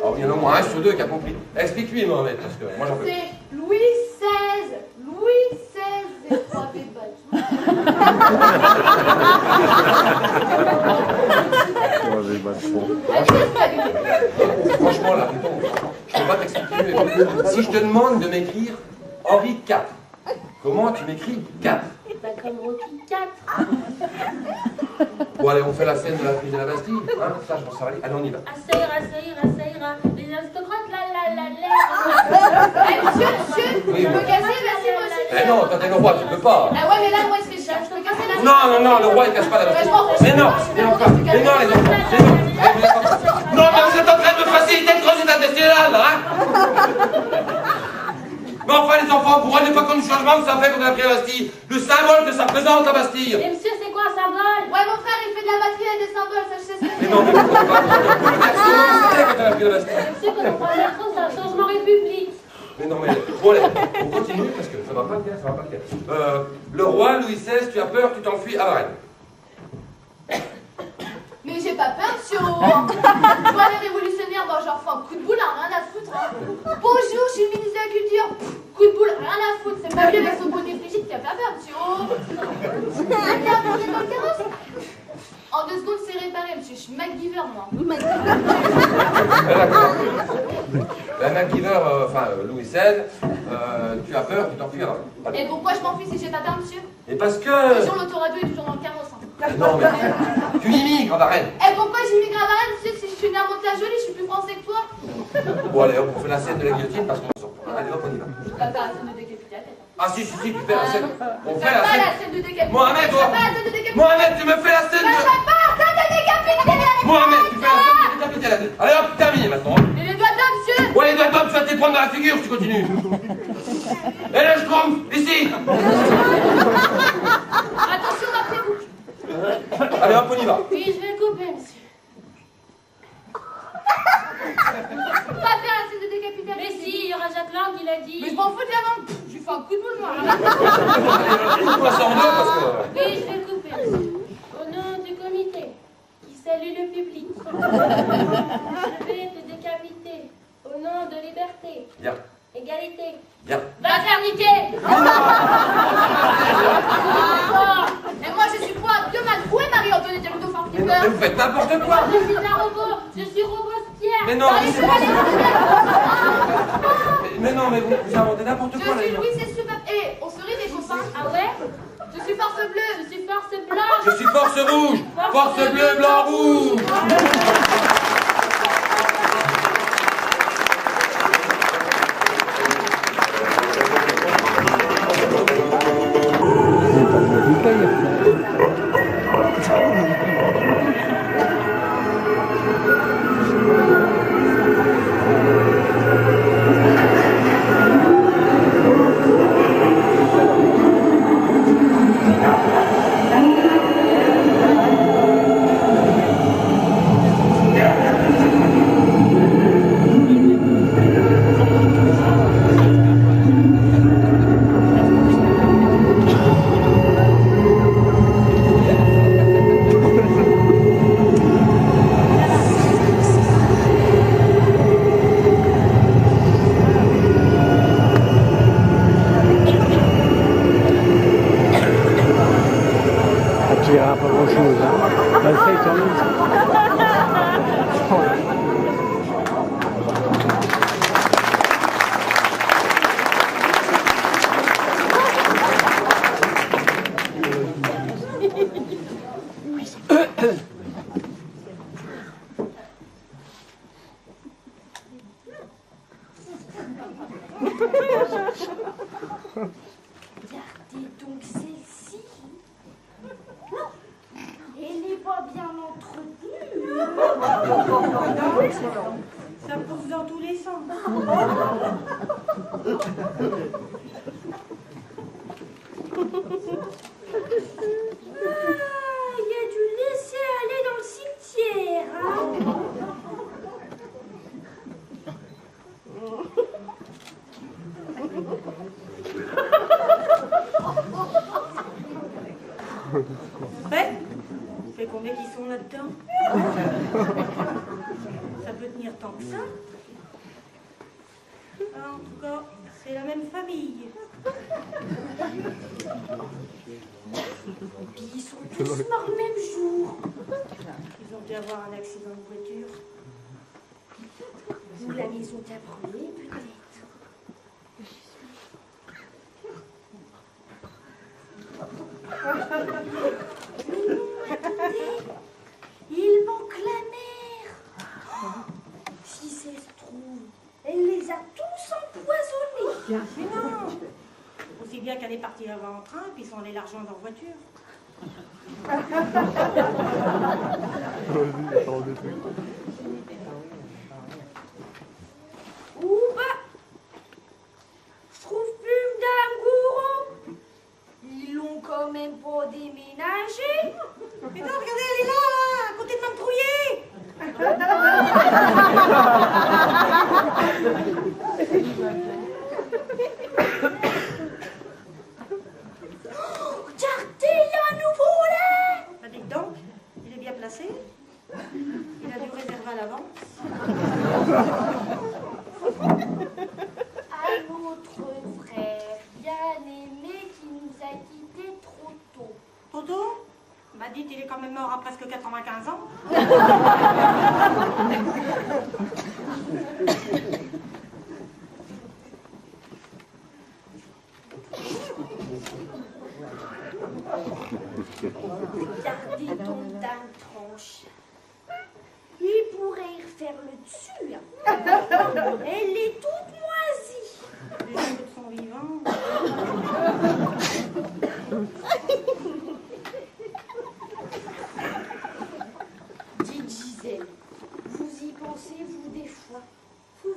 Speaker 1: Alors, il y en a au moins un sur deux qui a compris. Explique-lui, Mohamed, parce que moi j'en peux plus.
Speaker 8: C'est Louis XVI. Louis XVI et Croivet bateau.
Speaker 1: Franchement, là, je ne peux pas t'expliquer. Si je te demande de m'écrire Henri IV, comment tu m'écris 4?
Speaker 8: Bah, comme Rocky 4.
Speaker 1: Bon, allez, on fait la scène de la prise de la Bastille. Hein, ça, je pense que ça va aller. Allez, on y va.
Speaker 8: Ah, ça ira. Les aristocrates, la. Eh, monsieur,
Speaker 1: Oui,
Speaker 8: je peux
Speaker 1: oui.
Speaker 8: casser, merci, moi aussi.
Speaker 1: Eh non, toi, t'es le roi, tu peux pas.
Speaker 8: Ah ouais, mais là, moi, il se fait cher. Je peux casser la.
Speaker 1: Non, le roi, il casse pas la Bastille. Mais non, les enfants. Mais non, les enfants. Non, mais vous êtes en train de me faciliter le creuset intestinal, là, hein. Mais enfin, les enfants, pourquoi n'est pas comme le changement que ça fait qu'on a pris la Bastille? Le symbole que ça représente, la Bastille.
Speaker 8: Et monsieur, c'est quoi un symbole? Ouais, mon frère, il fait de la batterie avec des symboles, ça, je sais ce que
Speaker 1: Mais
Speaker 8: c'est.
Speaker 1: non, mais pourquoi pas? C'était quand on a pris la Bastille.
Speaker 8: Monsieur, quand on prend le métro, c'est un changement république.
Speaker 1: Mais non, mais bon, allez, on continue parce que ça va pas bien, ça va pas bien. Le roi Louis XVI, tu as peur, tu t'enfuis à Varennes.
Speaker 8: Mais j'ai pas peur, monsieur. Moi, les révolutionnaires, bon, j'en fais un coup de boule, hein, rien à foutre. Hein. Bonjour, je suis le ministre de la Culture. Coup de boule, rien à foutre. C'est pas lui avec son bonnet frigide qui a pas peur, monsieur. Allez, attendez dans le carrosse. En 2 secondes, c'est réparé, monsieur. Je suis MacGyver, moi.
Speaker 1: D'accord. La MacGyver, enfin Louis XVI, tu as peur, tu t'enfuis à Varennes.
Speaker 8: Et pourquoi je m'enfuis si j'ai pas peur, monsieur?
Speaker 1: Et parce que...
Speaker 8: Toujours l'autoradio est toujours dans le carrosse. Hein.
Speaker 1: Non, mais tu immigres à Varennes.
Speaker 8: Et pourquoi j'immigre à Varennes? Tu sais que si je suis née à Monte-la-Jolie, je suis plus français que toi.
Speaker 1: Bon, allez, hop, on fait la scène de la guillotine parce qu'on sort. Allez, hop, on y va.
Speaker 8: Pas la scène de décapiter la tête.
Speaker 1: Ah si, tu fais la scène. On fait la
Speaker 8: Pas
Speaker 1: scène.
Speaker 8: la scène de décapité.
Speaker 1: Mohamed,
Speaker 8: Je
Speaker 1: toi.
Speaker 8: fais pas la scène de décapité.
Speaker 1: Mohamed, tu me fais la scène
Speaker 8: Je
Speaker 1: de...
Speaker 8: fais pas la scène de décapité.
Speaker 1: Mohamed, tu fais la scène de décapité la tête. Allez hop, terminé maintenant.
Speaker 8: Et les doigts d'homme, monsieur.
Speaker 1: Ouais, les doigts d'homme, tu vas te les prendre dans la figure si tu continues. Et le schtroumpf, ici.
Speaker 8: Attention, d'après-vous.
Speaker 1: Allez hop, on y va.
Speaker 8: Oui, je vais couper, monsieur. Pas faire la scène de décapité.
Speaker 7: Mais si, il y aura Jacques Lang, il a dit.
Speaker 8: Mais je m'en fous de la vente. Je lui fais un coup de boule, moi.
Speaker 1: Coupe-moi ça en deux parce que...
Speaker 7: Oui, je vais couper. Au nom du comité, qui salue le public, je vais te décapiter. Au nom de liberté,
Speaker 1: Bien,
Speaker 7: égalité,
Speaker 1: bien.
Speaker 7: fraternité.
Speaker 8: Et moi, je suis quoi? Dieu m'a trouvé Marie-Antoinette Jaloudo
Speaker 1: Mais
Speaker 8: Fartiver.
Speaker 1: vous faites n'importe quoi.
Speaker 7: Je suis un robot, je suis Robespierre.
Speaker 1: Mais non,
Speaker 8: Allez,
Speaker 1: mais
Speaker 8: je vais aller
Speaker 1: mais non, mais vous inventez n'importe quoi là.
Speaker 8: Je suis Louis, c'est super. Et on se rit des copains.
Speaker 7: Ah ouais?
Speaker 8: Je suis force bleue.
Speaker 7: Je suis force blanche.
Speaker 1: Je suis force rouge. Force bleue, blanc, rouge.
Speaker 9: Tu verras pas grand chose. Bah, ça, il t'en
Speaker 7: Regardez donc celle-ci. Elle n'est pas bien entretenue.
Speaker 2: Ça pousse dans tous les sens.
Speaker 7: Ah, il a dû laisser aller dans le cimetière. Hein.
Speaker 2: Ouais. Fait combien qu'ils sont là-dedans? Ça peut tenir tant que ça. Ah, en tout cas, c'est la même famille.
Speaker 7: Puis ils sont tous morts le même jour.
Speaker 2: Ils ont dû avoir un accident de voiture.
Speaker 7: Ou la maison qui a brûlé, peut-être. Mais non, attendez. Il manque la mère. Oh, si ça se trouve, elle les a tous empoisonnés.
Speaker 2: Mais non. Aussi bien qu'elle est partie là-bas en train, puis ils sont allés l'argent dans leur voiture.
Speaker 7: Ou bah, je trouve plus Madame Gouraud. Ils l'ont quand même pas déménagé.
Speaker 2: Mais non, regardez, elle est là, à côté de Mme
Speaker 7: Regardez, il y a un nouveau là.
Speaker 2: Bah dites donc, il est bien placé. Il a dû réserver à l'avance.
Speaker 7: À notre frère bien-aimé qui nous a quittés trop tôt.
Speaker 2: Toto m'a dit qu'il est quand même mort à presque 95 ans.
Speaker 7: Regardez donc Dame Tranche. Il pourrait y refaire le dessus. Hein. Elle est toute moisie.
Speaker 2: Les autres sont vivants.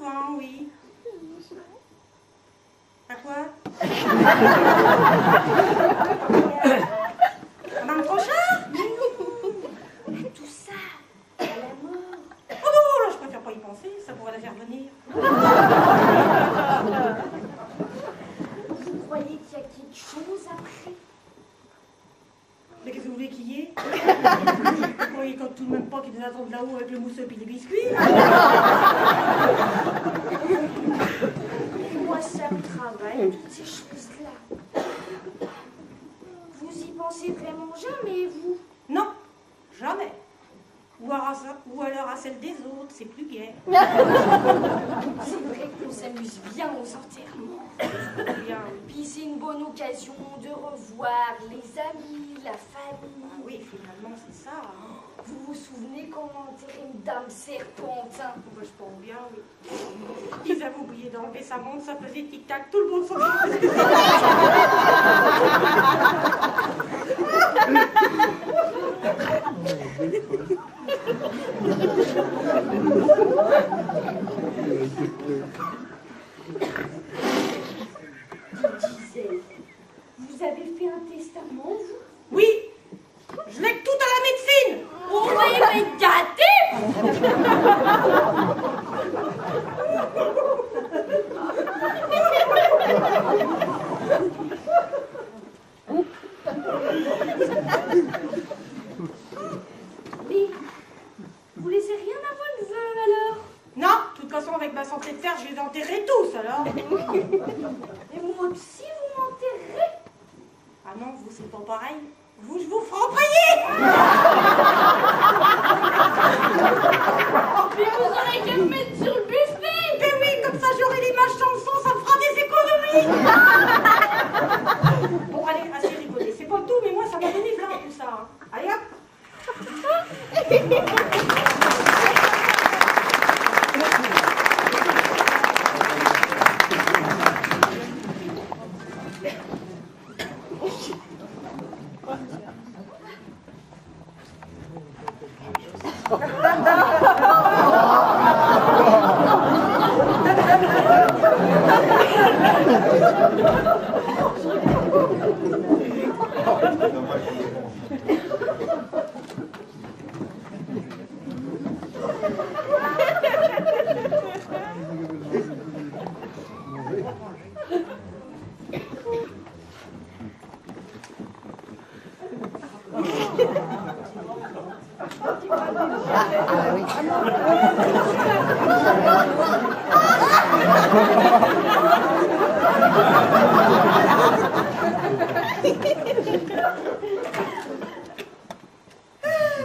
Speaker 2: souvent, oui. À quoi? Dans prochain?
Speaker 7: Tout ça, à la mort.
Speaker 2: Oh non, là, je préfère pas y penser, ça pourrait la faire venir.
Speaker 7: Vous croyez qu'il y a quelque chose après?
Speaker 2: Mais qu'est-ce que vous voulez qu'il y ait? Vous croyez quand tout le même pas qu'ils nous attendent là-haut avec le mousseux et les biscuits?
Speaker 7: Moi, ça me travaille, toutes ces choses-là. Vous y pensez vraiment jamais, vous?
Speaker 2: Non, jamais. Ou alors à celle des autres, c'est plus bien.
Speaker 7: C'est vrai qu'on s'amuse bien aux enterrements.
Speaker 2: Bien.
Speaker 7: Puis c'est une bonne occasion de revoir les amis, la famille.
Speaker 2: Ah oui, finalement, c'est ça. Hein.
Speaker 7: Vous vous souvenez quand on enterrait une dame serpentin?
Speaker 2: Moi, je pense bien, oui. Ils avaient oublié d'enlever sa montre, ça faisait tic-tac, tout le monde s'en fout.
Speaker 7: Gisèle, vous avez fait un testament, vous?
Speaker 2: Oui, je lègue tout à la médecine.
Speaker 7: On va y être gâtés! Mais vous laissez rien à vos neveux alors?
Speaker 2: Non, de toute façon, avec ma santé de fer, je les enterrerai tous, alors.
Speaker 7: Et moi aussi, vous m'enterrez?
Speaker 2: Ah non, vous, c'est pas pareil. Vous, je vous ferai empailler.
Speaker 7: Mais vous aurez qu'à me mettre sur le buffet!
Speaker 2: Mais oui, comme ça, j'aurai l'image dans le sang, ça me fera des économies. Bon, allez, assez rigolé. C'est pas tout, mais moi, ça m'a donné plein tout ça. Hein. Allez, hop.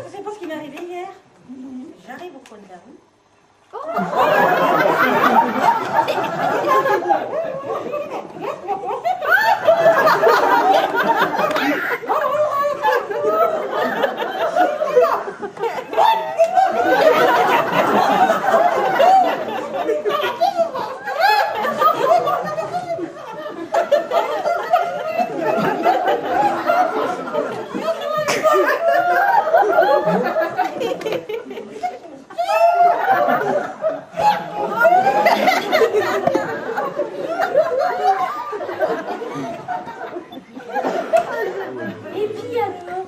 Speaker 2: Vous savez pas ce qui m'est arrivé hier? J'arrive au coin de la rue.
Speaker 7: Et puis alors?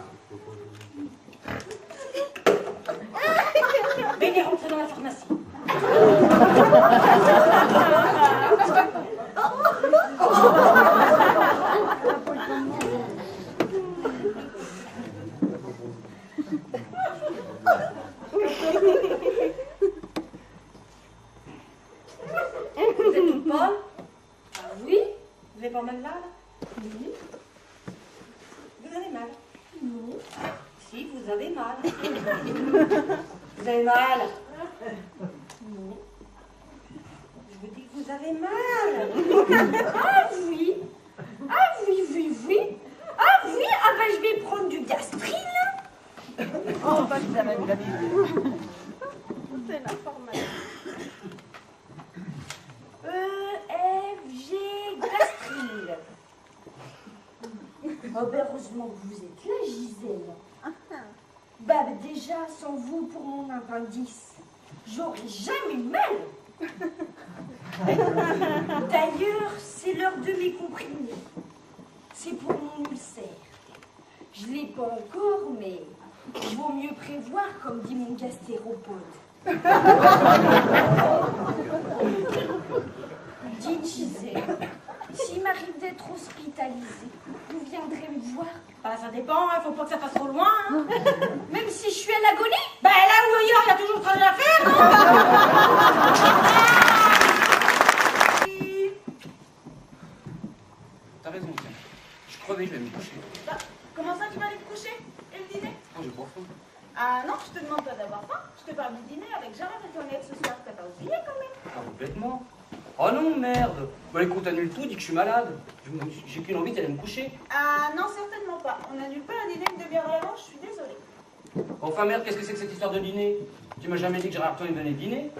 Speaker 2: Venez rentrer dans la pharmacie. Vous êtes toute molle?
Speaker 7: Ah oui?
Speaker 2: Vous avez pas mal là? Oui. Vous avez mal?
Speaker 7: Non.
Speaker 2: Si, vous avez mal. Vous avez mal?
Speaker 7: Non.
Speaker 2: Je vous dis que vous avez mal.
Speaker 7: Ah oui! Ah oui, oui, oui! Ah oui! Ah ben je vais prendre du gastril!
Speaker 6: Oh, pas que ça va bien.
Speaker 7: C'est l'information. EFG gastril. Oh ben heureusement que vous êtes là, Gisèle. Bah déjà, sans vous pour mon appendice, j'aurais jamais eu mal.
Speaker 2: D'ailleurs, c'est l'heure de mes comprimés. C'est pour mon ulcère. Je l'ai pas encore, mais il vaut mieux prévoir, comme dit mon gastéropode. Dites Gisèle, s'il m'arrive d'être hospitalisée, vous viendrez me voir? Bah ça dépend, hein, faut pas que ça passe trop loin. Hein. Même si je suis à l'agonie? Bah là ou ailleurs, il y a toujours trajet à faire, non?
Speaker 1: T'as raison, tiens. Je suis crevé, je vais me coucher.
Speaker 6: Bah, comment ça, tu vas aller te coucher? Et le dîner?
Speaker 1: Oh, j'ai pas faim.
Speaker 6: Ah non, je te demande pas d'avoir faim. Je te parle du dîner avec Gérard et Toinette ce soir. T'as pas oublié quand même?
Speaker 1: Ah, complètement. Oh non, merde. Bon, écoute, annule tout, dis que je suis malade. J'ai qu'une envie d'aller me coucher.
Speaker 6: Ah non, certainement pas. On n'annule pas un dîner une demi-heure à l'avance, je suis désolée.
Speaker 1: Enfin, merde, qu'est-ce que c'est que cette histoire de dîner? Tu m'as jamais dit que Gérard Toinette venait dîner?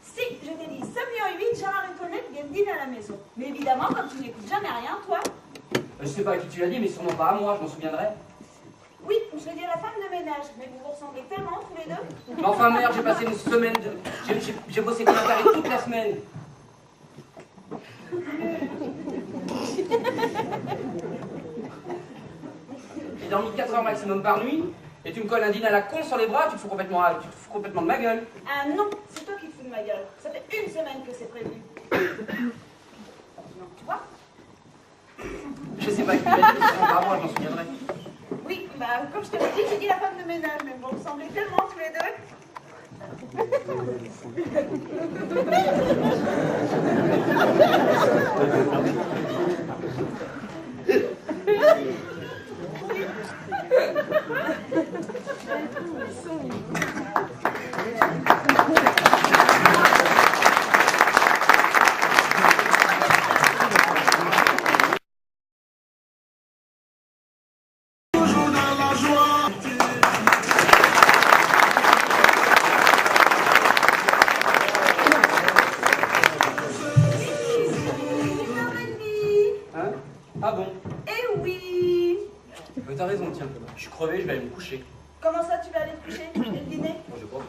Speaker 6: Si, je t'ai dit, samedi en 8, Gérard et Toinette viennent dîner à la maison. Mais évidemment, comme tu n'écoutes jamais rien, toi.
Speaker 1: Je sais pas à qui tu l'as dit, mais sûrement pas à moi, je m'en souviendrai.
Speaker 6: Oui, je l'ai dit à la femme de ménage, mais vous vous ressemblez tellement tous les deux.
Speaker 1: Mais enfin, merde, j'ai passé une semaine de... J'ai bossé comme un taré toute la semaine. J'ai dormi 4 heures maximum par nuit, et tu me colles un dîner à la con sur les bras, tu te fous complètement de ma gueule.
Speaker 6: Ah non, c'est toi qui te fous de ma gueule. Ça fait une semaine que c'est prévu. Non, tu vois?
Speaker 1: Je sais pas qui l'a dit, mais sûrement pas à moi, je m'en souviendrai.
Speaker 6: Oui, bah comme je te l'ai dit, j'ai dit la femme de ménage, mais vous ressemblez tellement tous les deux.
Speaker 1: Ah bon?
Speaker 6: Eh oui!
Speaker 1: Mais t'as raison, tiens. Je suis crevé, je vais aller me coucher.
Speaker 6: Comment ça, tu vas aller te coucher? Et le dîner?
Speaker 1: Bon, j'ai pas faim.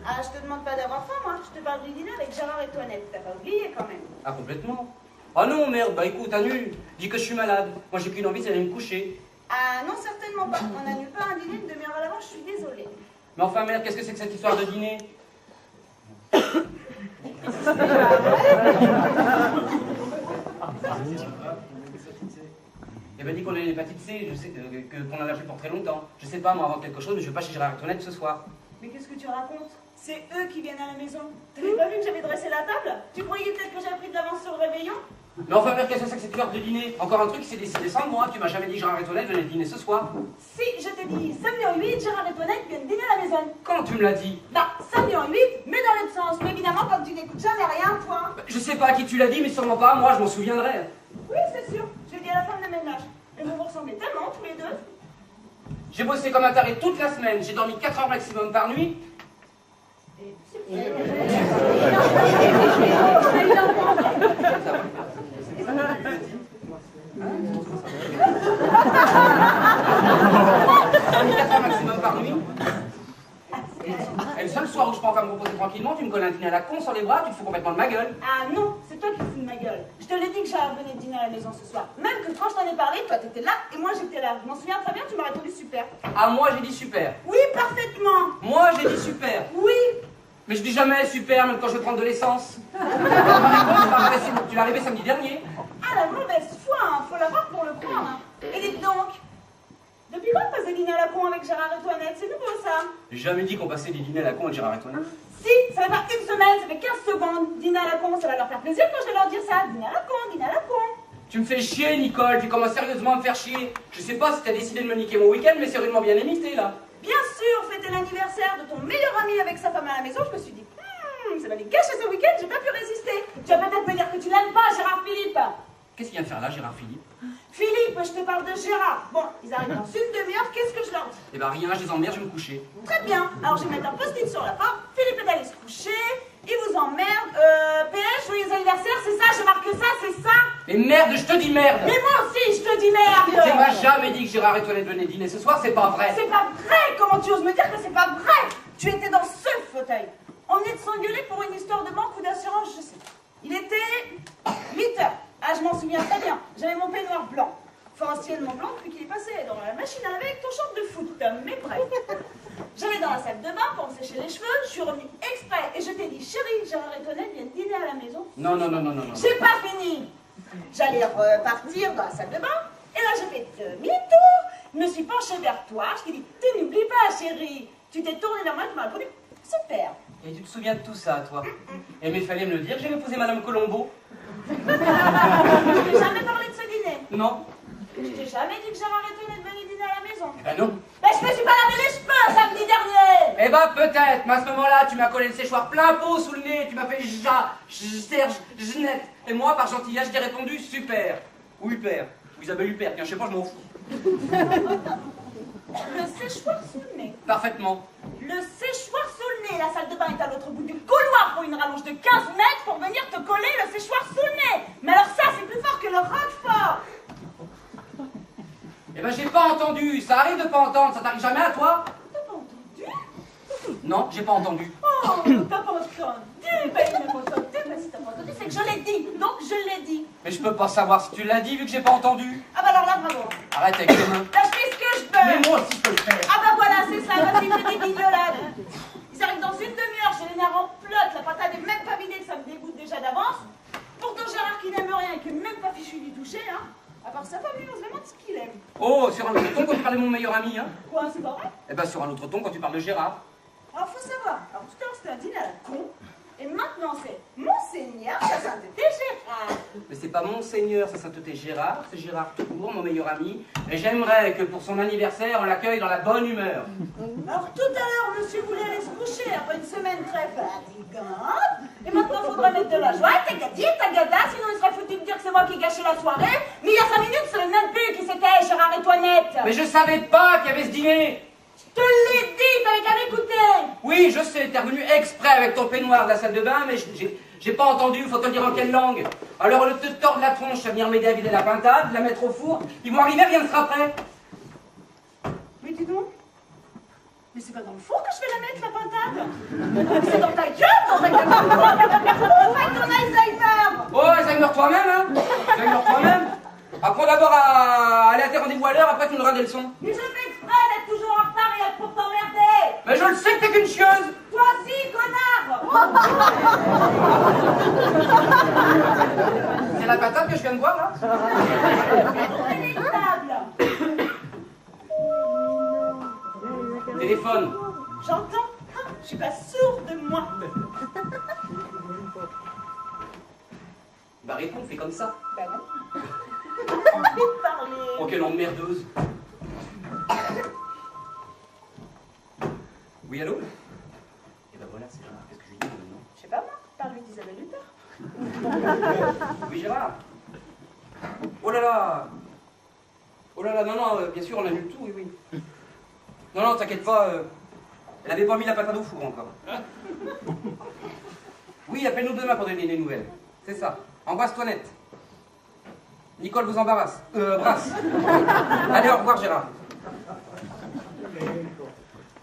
Speaker 6: Ah, je te demande pas d'avoir faim, moi. Je te parle du dîner avec Gérard et Toinette. T'as pas oublié, quand même.
Speaker 1: Ah, complètement. Ah non, merde, bah écoute, annule. Dis que je suis malade. Moi, j'ai qu'une envie, c'est d'aller me coucher.
Speaker 6: Ah non, certainement pas. On n'annule pas un dîner une demi-heure à l'avance, je suis désolée.
Speaker 1: Mais enfin, merde, qu'est-ce que c'est que cette histoire de dîner? Eh ben, dis qu'on a une hépatite C, je sais qu'on en a plus pour très longtemps. Je sais pas, moi, avant quelque chose, mais je vais pas chez Gérard et Toinette ce soir.
Speaker 6: Mais qu'est-ce que tu racontes? C'est eux qui viennent à la maison. T'avais pas vu que j'avais dressé la table? Tu croyais peut-être que j'avais pris de l'avance sur le réveillon?
Speaker 1: Mais enfin, merde, qu'est-ce que c'est que cette histoire de dîner? Encore un truc qui s'est décidé sans moi. Tu m'as jamais dit que Gérard et Toinette venaient dîner ce soir.
Speaker 6: Si, je t'ai dit, samedi en 8, Gérard et Toinette viennent dîner à la maison.
Speaker 1: Quand tu me l'as dit?
Speaker 6: Bah, samedi en 8, mais dans l'autre sens. Mais évidemment, comme tu n'écoutes jamais rien, toi.
Speaker 1: Je sais pas à qui tu l'as dit, mais sûrement pas à moi, je m'en souviendrai.
Speaker 6: Oui, c'est sûr. J'ai dit à la femme de ménage. Et vous vous ressemblez tellement, tous les deux.
Speaker 1: J'ai bossé comme un taré toute la semaine. J'ai dormi 4 heures maximum par nuit. Maximum par nuit. Et le seul soir où je peux enfin me reposer tranquillement, tu me colles un dîner à la con sur les bras, tu te fous complètement de ma gueule.
Speaker 6: Ah non, c'est toi qui fous de ma gueule. Je te l'ai dit que Gérard venait dîner à la maison ce soir. Même que quand je t'en ai parlé, toi t'étais là et moi j'étais là. Je m'en souviens très bien, tu m'as répondu super.
Speaker 1: Ah, moi j'ai dit super.
Speaker 6: Oui, parfaitement.
Speaker 1: Moi j'ai dit super.
Speaker 6: Oui.
Speaker 1: Mais je dis jamais super, même quand je veux prendre de l'essence. Tu l'as arrivé samedi dernier.
Speaker 6: Ah, la mauvaise foi, hein. Faut l'avoir pour le prendre. Hein. Et dites donc, depuis quand vous passez dîner à la con avec Gérard et Toinette? C'est nouveau ça?
Speaker 1: J'ai jamais dit qu'on passait des dîners à la con avec Gérard et Toinette.
Speaker 6: Si, ça fait pas une semaine, ça fait 15 secondes. Dîner à la con, ça va leur faire plaisir quand je vais leur dire ça. Dîner à la con, dîner à la con.
Speaker 1: Tu me fais chier, Nicole, tu commences sérieusement à me faire chier. Je sais pas si t'as décidé de me niquer mon week-end, mais c'est rudement bien imité, là.
Speaker 6: Bien sûr, fêter l'anniversaire de ton meilleur ami avec sa femme à la maison, je me suis dit, ça va les gâcher ce week-end, j'ai pas pu résister. Tu vas peut-être me dire que tu l'aimes pas, Gérard Philippe.
Speaker 1: Qu'est-ce qu'il vient de faire là, Gérard Philippe?
Speaker 6: Philippe, je te parle de Gérard. Bon, ils arrivent dans une demi-heure, qu'est-ce que je leur dis?
Speaker 1: Eh ben rien, je les emmerde, je vais me coucher.
Speaker 6: Très bien, alors je vais mettre un post-it sur la porte. Philippe est allé se coucher, il vous emmerde. PS, joyeux anniversaire, c'est ça, j'ai marqué ça, c'est ça.
Speaker 1: Mais merde, je te dis merde.
Speaker 6: Mais moi aussi, je te dis merde.
Speaker 1: Tu m'as jamais dit que Gérard et Toinette venaient dîner ce soir, c'est pas vrai.
Speaker 6: C'est pas vrai, comment tu oses me dire que c'est pas vrai? Tu étais dans ce fauteuil. On venait de s'engueuler pour une histoire de banque ou d'assurance, je sais pas. Il était anciennement blanc depuis qu'il est passé dans la machine à laver avec ton short de foot. Mais bref, j'allais dans la salle de bain pour me sécher les cheveux, je suis revenue exprès et je t'ai dit, chérie, Gérard et Tonette viennent dîner à la maison.
Speaker 3: Non, non, non, non, non, non.
Speaker 6: J'ai pas fini. J'allais repartir dans la salle de bain et là j'ai fait demi-tour, je me suis penchée vers toi, je t'ai dit, tu n'oublies pas chérie, tu t'es tournée vers moi, tu m'as répondu, super.
Speaker 3: Et tu te souviens de tout ça, toi? Et mais il fallait me le dire, j'ai épousé Madame Colombo.
Speaker 6: Je t'ai jamais parlé de ce dîner.
Speaker 3: Non.
Speaker 6: Je t'ai jamais dit que Gérard et Tonette venaient dîner à la maison.
Speaker 3: Ben non.
Speaker 6: Ben je me suis pas lavé les cheveux samedi dernier.
Speaker 3: Eh ben peut-être, mais à ce moment-là, tu m'as collé le séchoir plein pot sous le nez, tu m'as fait Serge, Jeannette. Et moi, par gentillesse, je t'ai répondu super. Ou Huppert. Ou Isabelle Huppert, tiens, je sais pas, je m'en fous.
Speaker 6: Le séchoir sous le nez.
Speaker 3: Parfaitement.
Speaker 6: Le séchoir sous le nez. La salle de bain est à l'autre bout du couloir pour une rallonge de 15 mètres pour venir te coller le séchoir sous le nez. Mais alors ça, c'est plus fort que le roquefort.
Speaker 3: Eh ben j'ai pas entendu, ça arrive de pas entendre, ça t'arrive jamais à toi?
Speaker 6: T'as pas entendu?
Speaker 3: Non, j'ai pas entendu.
Speaker 6: Oh, t'as pas entendu? Ben il n'a pas entendu, mais si t'as pas entendu, c'est que je l'ai dit. Donc je l'ai dit.
Speaker 3: Mais je peux pas savoir si tu l'as dit vu que j'ai pas entendu.
Speaker 6: Ah bah alors là, bravo.
Speaker 3: Arrête avec tes mains.
Speaker 6: Là, je fais ce que je peux.
Speaker 3: Mais moi aussi je peux le faire.
Speaker 6: Ah bah voilà, c'est ça, vas-y, fais des guignolades. Ils arrivent dans une demi-heure, j'ai les nerfs en plot, la patate est même pas vidée, ça me dégoûte déjà d'avance. Pourtant Gérard qui n'aime rien et qui n'est même pas fichu du toucher, hein. À part sa famille, on se demande ce qu'il aime.
Speaker 3: Oh, sur un autre ton quand tu parles de mon meilleur ami, hein?
Speaker 6: Quoi, c'est pas vrai?
Speaker 3: Eh ben sur un autre ton quand tu parles de Gérard.
Speaker 6: Alors faut savoir, alors tout à l'heure c'était un dîner à la con, et maintenant c'est Monseigneur, sa sainteté Gérard.
Speaker 3: Mais c'est pas Monseigneur, sa sainteté Gérard, c'est Gérard tout court, mon meilleur ami. Et j'aimerais que pour son anniversaire, on l'accueille dans la bonne humeur.
Speaker 6: Alors tout à l'heure, monsieur voulait aller se coucher après une semaine très fatigante, et maintenant faudrait mettre de la joie, tagadi, tagada, sinon il serait foutu de dire que c'est moi qui ai gâché la soirée, mais il y a 5 minutes, c'est le même plus qui c'était, Gérard et Toinette.
Speaker 3: Mais je savais pas qu'il y avait ce dîner.
Speaker 6: Je te l'ai dit, t'avais qu'à m'écouter.
Speaker 3: Oui, je sais, t'es revenu exprès avec ton peignoir de la salle de bain, mais j'ai pas entendu, faut te le dire en quelle langue. Alors au lieu de te tordre la tronche à venir m'aider à vider la pintade, la mettre au four, ils vont arriver, rien ne sera prêt.
Speaker 6: Mais dis donc, mais c'est pas dans le four que je vais la mettre, la pintade. C'est dans ta gueule, ton Alzheimer.
Speaker 3: Oh, Alzheimer toi-même, hein. Alzheimer toi-même. Apprends d'abord à aller à tes rendez-vous à l'heure, après tu nous donneras des leçons.
Speaker 6: Mais je fais exprès d'être toujours en retard et être pour t'emmerder.
Speaker 3: Mais je le sais que t'es qu'une chieuse.
Speaker 6: Toi aussi, connard.
Speaker 3: C'est la patate que je viens de voir, là. Téléphone.
Speaker 6: J'entends. Je suis pas sourde de moi.
Speaker 3: Bah réponds, fais comme ça.
Speaker 6: Bah non. J'ai envie de parler.
Speaker 3: Oh, quelle emmerdeuse. Oui, allô? Et ben voilà, c'est Gérard. Qu'est-ce que je lui dis maintenant?
Speaker 6: Je sais pas moi, parle-lui d'Isabelle Huppert.
Speaker 3: Oui, Gérard. Oh là là. Oh là là, non, non, bien sûr, on annule tout, oui, oui. Non, non, t'inquiète pas, elle avait pas mis la patate au four encore. Oui, appelle-nous demain pour donner des nouvelles. C'est ça. Embrasse-toi net. Nicole vous embarrasse. Brasse. Allez, au revoir, Gérard.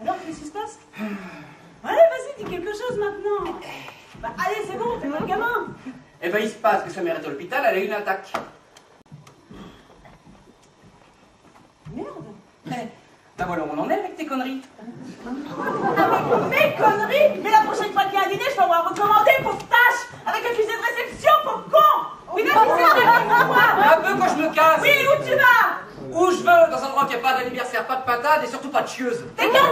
Speaker 6: Alors, qu'est-ce qui se passe? Allez, vas-y, dis quelque chose maintenant. Bah, allez, c'est bon, t'es un gamin.
Speaker 3: Eh ben, il se passe que sa mère est à l'hôpital, elle a eu une attaque.
Speaker 6: Merde.
Speaker 3: Ben voilà, on en est avec tes conneries.
Speaker 6: Avec mes conneries? Mais la prochaine fois qu'il y a un dîner, je t'envoie recommander pour tâche avec accusé de réception pour con. Oui, mais
Speaker 3: Un peu quand je me casse.
Speaker 6: oui, où tu vas?
Speaker 3: Où je veux, dans un endroit qui n'a pas d'anniversaire, pas de patate et surtout pas de chieuse.
Speaker 6: T'es quel là?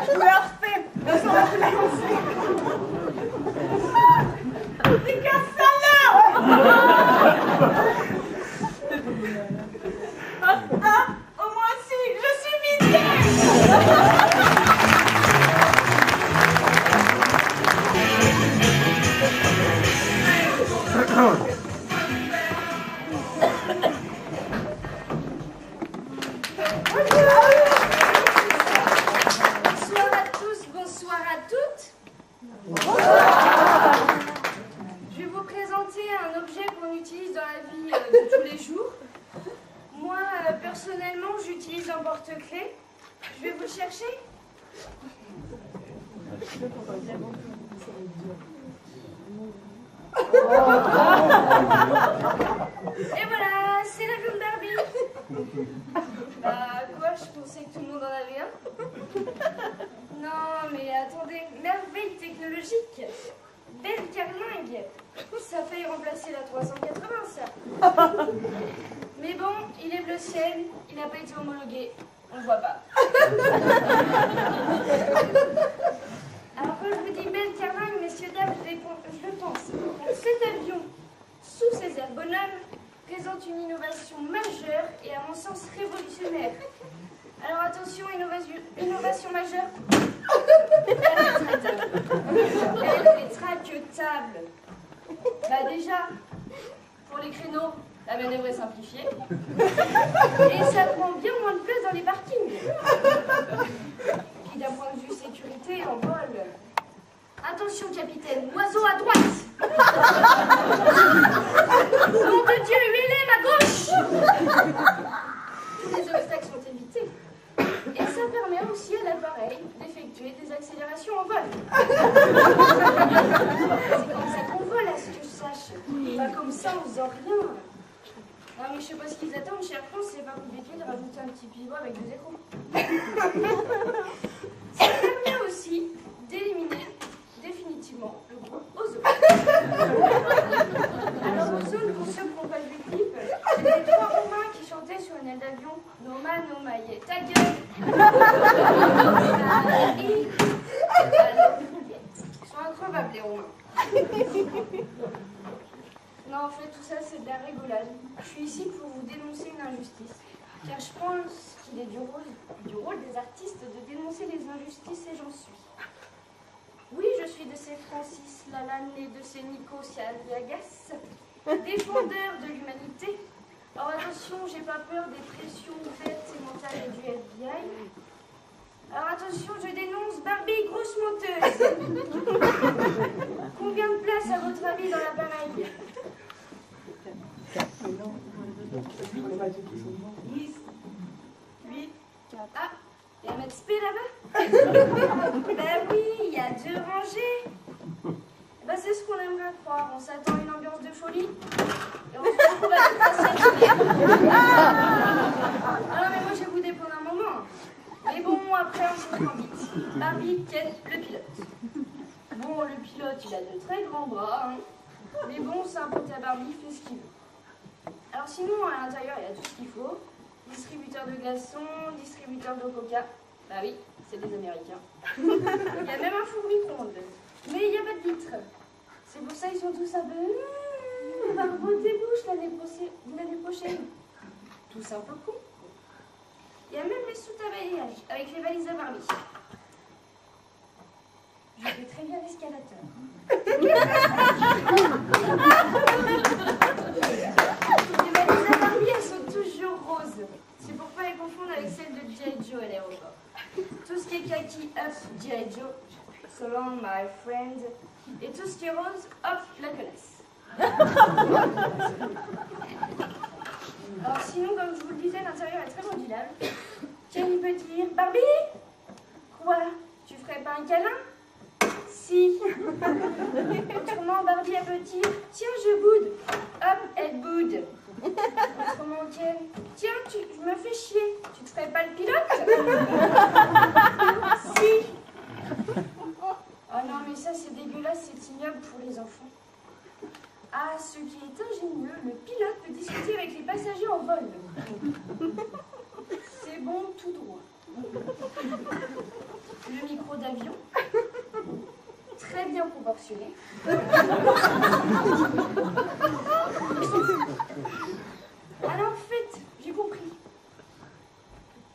Speaker 6: Je me la refais. La soirée, je l'ai lancée. T'es qu'un salaud. Ah, moi aussi, je suis vidée.
Speaker 7: Bonsoir à tous, bonsoir à toutes. de tous les jours. Moi, personnellement, j'utilise un porte-clés. Je vais vous le chercher. Et voilà, c'est l'avion de Barbie. Bah quoi, je pensais que tout le monde en avait un. Non, mais attendez, merveille technologique. Belle carlingue. Ça fait remplacer la 380, ça. Mais bon, il est bleu ciel, il n'a pas été homologué. On ne voit pas. Alors quand je vous dis belle carlingue, messieurs, dames, je pense que cet avion, sous ses airs bonhommes, présente une innovation majeure et à mon sens révolutionnaire. Alors attention, innovation majeure. Elle rétractable. Bah déjà, pour les créneaux, la manœuvre est simplifiée. Et ça prend bien moins de place dans les parkings. Puis d'un point de vue sécurité, en vol. Attention capitaine, oiseau à droite. Nom de Dieu, huilez ma gauche. Tous les obstacles sont évités. Et ça permet aussi à l'appareil d'effectuer des accélérations en vol. C'est comme ça qu'on vole, à ce que je sache. Pas comme ça, en faisant rien. Non mais je sais pas ce qu'ils attendent, chez Air France, c'est pas compliqué de rajouter un petit pivot avec deux écrans. Ça permet aussi d'éliminer définitivement le groupe ozone. Alors ozone, pour ceux qui n'ont pas vu le clip, c'est les trois Romains qui chantaient sur une aile d'avion Noma, Noma, yeah. Ta gueule. Ils sont increvables les Romains. Non, en fait, tout ça, c'est de la rigolade. Je suis ici pour vous dénoncer une injustice. Car je pense qu'il est du rôle des artistes de dénoncer les injustices, et j'en suis. Oui, je suis de ces Francis Lalanne et de ces Nikos Aliagas, défendeurs de l'humanité. Alors attention, j'ai pas peur des pressions ouvertes et mentales du FBI. Alors attention, je dénonce Barbie, grosse menteuse. Combien de place à votre avis dans l'appareil? 10, 8, 4. Ah, il y a un mètre spé là-bas? Ben oui, il y a 2 rangées. Ben c'est ce qu'on aimerait croire. On s'attend à une ambiance de folie. Et on se retrouve à la façade. Ah non, mais moi je vais vous dépendre un moment. Mais bon, après on se reprend vite. Barbie, Ken, le pilote. Bon, le pilote, il a de très grands bras. Hein. Mais bon, c'est un pote à Barbie, il fait ce qu'il veut. Alors sinon, à l'intérieur, il y a tout ce qu'il faut. Distributeur de glaçons, distributeur de coca. Bah oui, c'est des Américains. Il y a même un four micro-ondes. Mais il n'y a pas de vitre. C'est pour ça qu'ils sont tous un peu... On va reboter bouche l'année prochaine. Tous un peu cons. Il y a même les soutes à balayage, avec les valises à Barbie. Je fais très bien l'escalateur. Les valises à Barbie, elles sont toujours roses. C'est pour pas les confondre avec celles de G.I. Joe à l'aéroport. Tout ce qui est kaki, up, G.I. Joe. So long, my friend. Et tout ce qui est rose, hop, la connaisse. Alors sinon, comme je vous le disais, l'intérieur est très modulable. Ken, il peut dire, Barbie, quoi? Tu ferais pas un câlin? Si. Autrement, Barbie, elle peut dire, tiens, je boude. Hop, elle boude. Autrement, Ken, tiens, je me fais chier. Tu te ferais pas le pilote? Si. Oh non, mais ça, c'est dégueulasse, c'est ignoble pour les enfants. Ah, ce qui est ingénieux, le pilote peut discuter avec les passagers en vol. C'est bon tout droit. Le micro d'avion, très bien proportionné. Alors en fait, j'ai compris.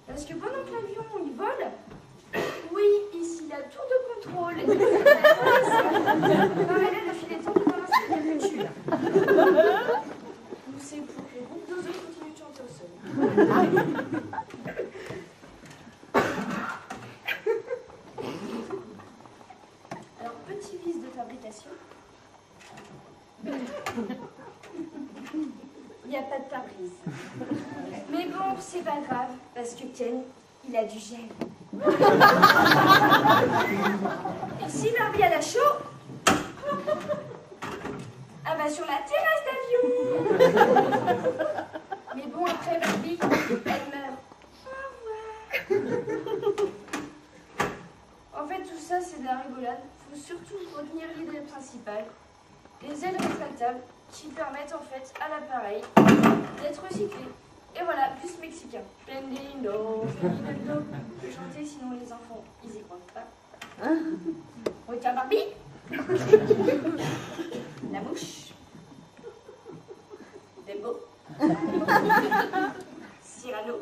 Speaker 7: Parce que pendant que l'avion il vole, oui, ici la tour de contrôle. Non mais là, le filet de temps pour commencer la culture. Nous c'est pour que le groupe d'oiseaux continue de chanter au sol. Alors, petit vice de fabrication. Il n'y a pas surprise. Mais bon, c'est pas grave, parce que Ken, il a du gel. Et si Barbie a la chaud, elle va sur la terrasse d'avion. Mais bon, après Barbie, elle meurt. Au revoir. En fait, tout ça, c'est de la rigolade. Faut surtout retenir l'idée principale. Les ailes rétractables qui permettent en fait à l'appareil d'être recyclé. Et voilà, plus mexicain. Pendino, Ferdinando. Je peux chanter, sinon les enfants, ils y croient pas. Retiens Barbie. La bouche. Dembo. Cyrano.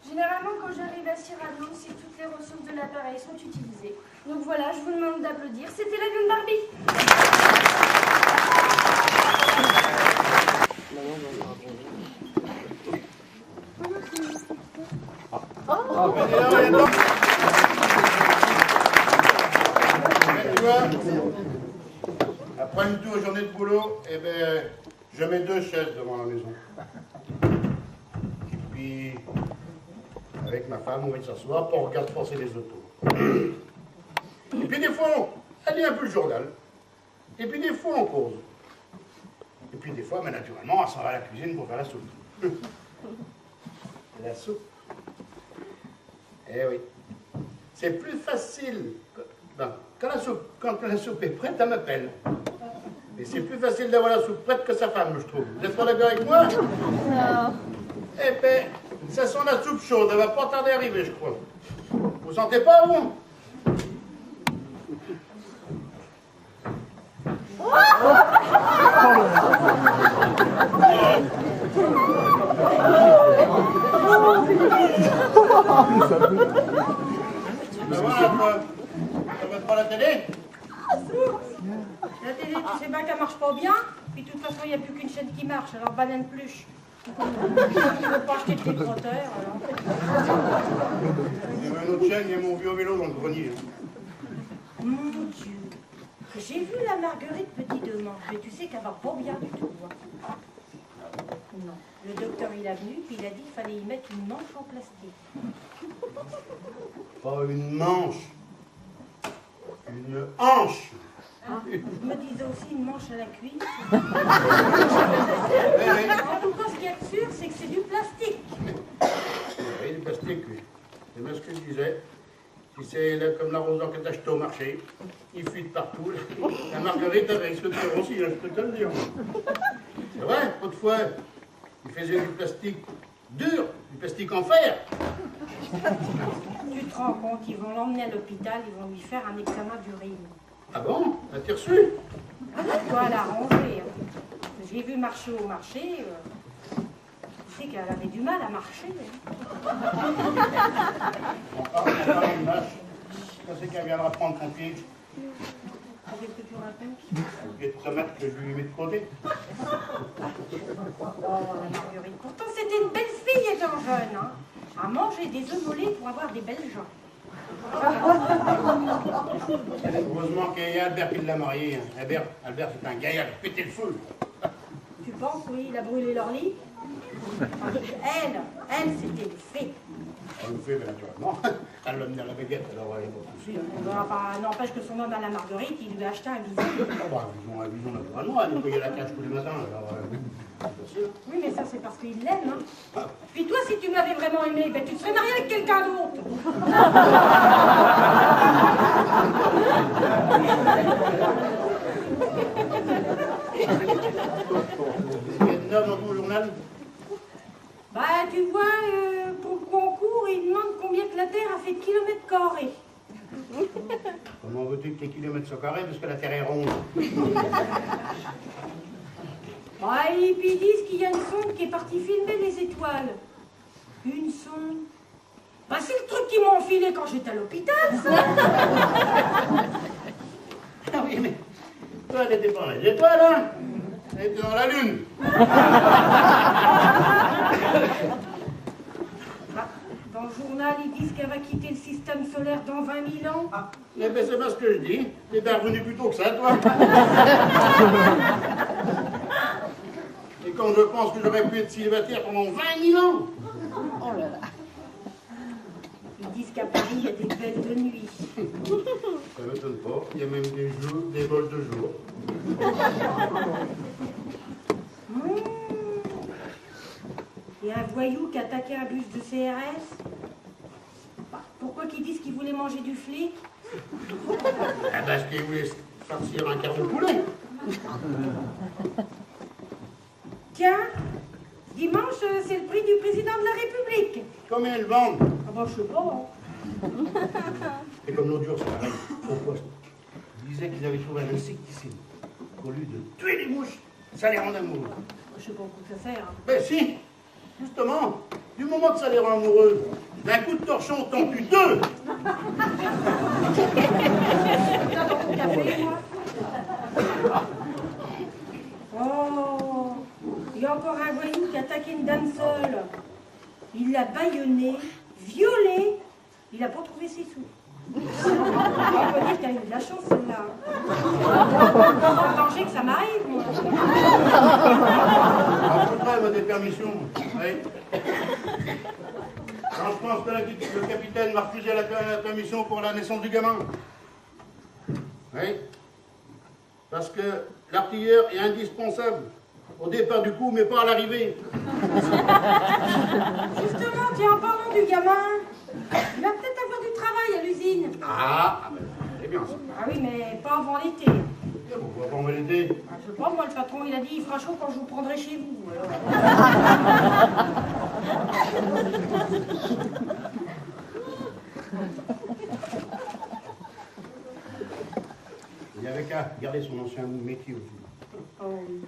Speaker 7: Généralement, quand j'arrive à Cyrano, c'est que toutes les ressources de l'appareil sont utilisées. Donc voilà, je vous demande d'applaudir. C'était l'avion de Barbie.
Speaker 10: Tu vois, après une dure journée de boulot, eh ben, je mets 2 chaises devant la maison. Et puis, avec ma femme, on va s'asseoir pour regarder passer les autos. Et puis des fois, elle lit un peu le journal. Et puis des fois, on cause. Et puis des fois, mais naturellement, on s'en va à la cuisine pour faire la soupe. La soupe. Eh oui. C'est plus facile. Quand la soupe est prête, elle m'appelle. Mais c'est plus facile d'avoir la soupe prête que sa femme, je trouve. Vous êtes pas d'accord avec moi? Non. Eh ben, ça sent la soupe chaude. Elle va pas tarder à arriver, je crois. Vous sentez pas, vous? Ben voilà, ça va pas la télé?
Speaker 2: La télé, tu sais bien qu'elle marche pas bien. Puis de toute façon, il n'y a plus qu'une chaîne qui marche, alors banane pluche. Tu veux pas acheter de décroteur, alors.
Speaker 10: Il y a une autre chaîne, il y a mon vieux vélo dans le grenier.
Speaker 2: Mon Dieu. J'ai vu la Marguerite petit demanche, mais tu sais qu'elle va pas bien du tout. Hein. Non. Le docteur, il est venu, puis il a dit qu'il fallait y mettre une manche en plastique.
Speaker 10: Pas une manche. Une hanche.
Speaker 2: Ah, je me disais aussi une manche à la cuisse.
Speaker 10: Oui.
Speaker 2: En tout cas, ce qu'il y a de sûr, c'est que c'est du plastique.
Speaker 10: Oui, du plastique, oui. C'est bien ce que je disais. Si c'est là, comme l'arroseur que t'as acheté au marché, il fuit de partout. La Marguerite, elle risque de faire aussi, là, je peux te le dire. C'est vrai, autrefois, il faisait du plastique dur, du plastique en fer.
Speaker 2: Tu te rends compte, ils vont l'emmener à l'hôpital, ils vont lui faire un examen d'urine.
Speaker 10: Ah bon? T'as reçu?
Speaker 2: Toi, elle a rangé. J'ai vu marcher au marché. Tu sais qu'elle avait du mal à marcher.
Speaker 10: On parle de vache. Quand c'est qu'elle viendra prendre ton pied?
Speaker 2: Qu'est-ce que tu racontes?
Speaker 10: Le pied de tomate que je lui mets de côté.
Speaker 2: Oh, la Marguerite. Pourtant, c'était une belle fille étant jeune. Hein. À manger des œufs mollets pour avoir des belles jambes.
Speaker 10: Heureusement qu'il y a Albert qui l'a marié. Albert, c'est un gaillard qui pétait le feu.
Speaker 2: Tu penses, oui, il a brûlé leur lit? Elle, c'était une fée.
Speaker 10: Une fée, mais naturellement. Elle l'a mis à la baguette, alors elle est pas
Speaker 2: N'empêche que son homme à la Marguerite, il lui a acheté un bison.
Speaker 10: Ah bah, un bison naturellement, elle nettoyait la cage tous les matins, alors bien sûr.
Speaker 2: Oui, mais ça, c'est parce qu'il l'aime, hein. Puis toi, si tu m'avais vraiment aimé, ben, tu te serais marié avec quelqu'un d'autre.
Speaker 10: Il y a de neuf dans ton journal?
Speaker 2: Bah, tu vois, pour le concours, il demande combien que la Terre a fait de kilomètres carrés.
Speaker 10: Comment veux-tu que tes kilomètres soient carrés parce que la Terre est ronde?
Speaker 2: Bah, et puis ils disent qu'il y a une sonde qui est partie filmer les étoiles. Une sonde? Bah, c'est le truc qu'ils m'ont enfilé quand j'étais à l'hôpital, ça.
Speaker 10: Ah oui, mais toi, elle n'était pas dans les étoiles, hein? Elle était dans la Lune.
Speaker 2: Dans le journal, ils disent qu'elle va quitter le système solaire dans 20 000 ans.
Speaker 10: Ah, mais ben, c'est pas ce que je dis. T'es bien revenu plus tôt que ça, toi. quand je pense que j'aurais pu être célibataire pendant 20 000 ans.
Speaker 2: Oh là là. Ils disent qu'à Paris, il y a des belles de nuit.
Speaker 10: Ça ne m'étonne pas. Il y a même des vols de jour.
Speaker 2: Et un voyou qui a attaqué un bus de CRS. Pourquoi qu'ils disent qu'ils voulaient manger du flic?
Speaker 10: Ah parce qu'il voulait sortir un quart de poulet.
Speaker 2: Tiens, dimanche, c'est le prix du président de la République.
Speaker 10: Combien ils vendent?
Speaker 2: Ah bah, je sais pas. Hein.
Speaker 10: Et comme l'autre jour, c'est pareil, au poste. Ils disaient qu'ils avaient trouvé un insecticide. Au lieu de tuer les mouches, ça les rend amoureux.
Speaker 2: Je sais pas où ça sert. Hein.
Speaker 10: Ben si, justement, du moment que ça les rend amoureux, d'un coup de torchon, t'en tues deux.
Speaker 2: T'as dans ton café, moi? Oh, il y a encore un voyou qui a attaqué une dame seule. Il l'a bâillonnée, violée. Il n'a pas trouvé ses sous. On peut dire qu'il a eu de la chance, celle-là. Pas de danger que ça m'arrive, moi.
Speaker 10: En tout cas, elle m'a des permissions. Oui. Quand je pense que le capitaine m'a refusé la permission pour la naissance du gamin. Oui. Parce que l'artilleur est indispensable au départ du coup, mais pas à l'arrivée.
Speaker 2: Justement, tiens, en parlant du gamin, il va peut-être avoir du travail à l'usine.
Speaker 10: Ah ben, c'est bien ça.
Speaker 2: Ah oui, mais pas avant l'été.
Speaker 10: Et pourquoi pas en l'été?
Speaker 2: Ah, je sais pas, moi, le patron, il a dit, il fera chaud quand je vous prendrai chez vous. Alors.
Speaker 10: Il n'y avait qu'à garder son ancien métier aussi.
Speaker 2: Oh oui.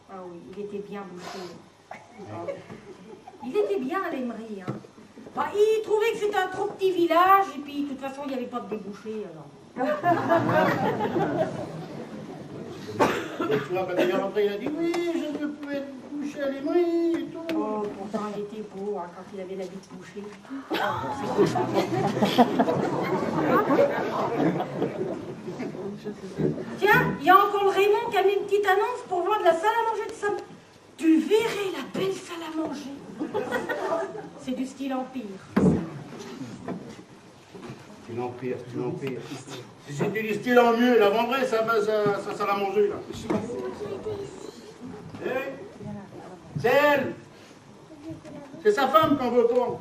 Speaker 2: Ah oui, il était bien bouché. Ah oui. Il était bien à l'Emery, hein. Bah, il trouvait que c'était un trop petit village, et puis de toute façon, il n'y avait pas de débouché, alors.
Speaker 10: Et tu vois, quand il est rentré, il a dit oui, je ne peux être bouché à l'Emery et tout.
Speaker 2: Oh, pourtant, il était beau, hein, quand il avait la bite bouchée. Tiens, il y a encore le Raymond qui a mis une petite annonce pour voir de la salle à manger de Sam. Tu verrais la belle salle à manger. C'est du style Empire.
Speaker 10: Style Empire, style Empire. Si c'était du style en mieux, il la vendrait, ça salle à manger, là. Eh, c'est elle. C'est sa femme qu'on veut pas.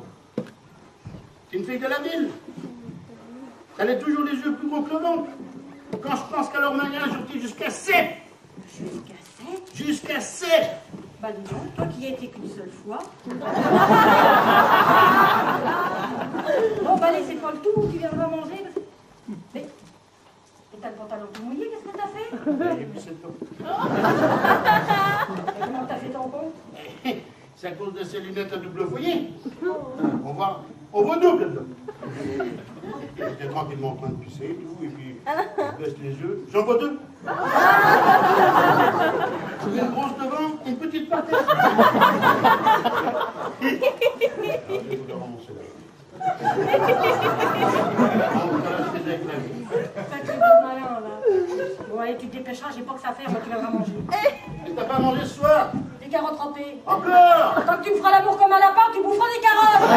Speaker 10: C'est une fille de la ville. Elle a toujours les yeux plus gros que le ventre. Quand je pense qu'à leur mariage, j'en tire jusqu'à 7.
Speaker 2: Jusqu'à 7?
Speaker 10: Jusqu'à 7.
Speaker 2: Bah dis donc, toi qui y as été qu'une seule fois. Bon, bah allez, c'est pas le tout, tu viendras manger. Mais, et t'as le pantalon tout mouillé, qu'est-ce que t'as fait?
Speaker 10: J'ai plus 7 ans.
Speaker 2: Et comment t'as fait ton compte?
Speaker 10: C'est à cause de ces lunettes à double foyer. On voit double dedans. J'étais tranquillement en train de pisser et tout, et puis je baisse les yeux. J'en vois deux. Une grosse devant, une petite par terre. Je vais vous le ramasser là.
Speaker 2: Sacré beau malin, là. Bon, allez, tu te dépêcheras, j'ai pas que ça à faire, moi tu viendras manger.
Speaker 10: Et t'as pas mangé ce soir?
Speaker 2: Des carottes râpées.
Speaker 10: Encore?
Speaker 2: Quand tu me feras l'amour comme un lapin, tu boufferas des carottes.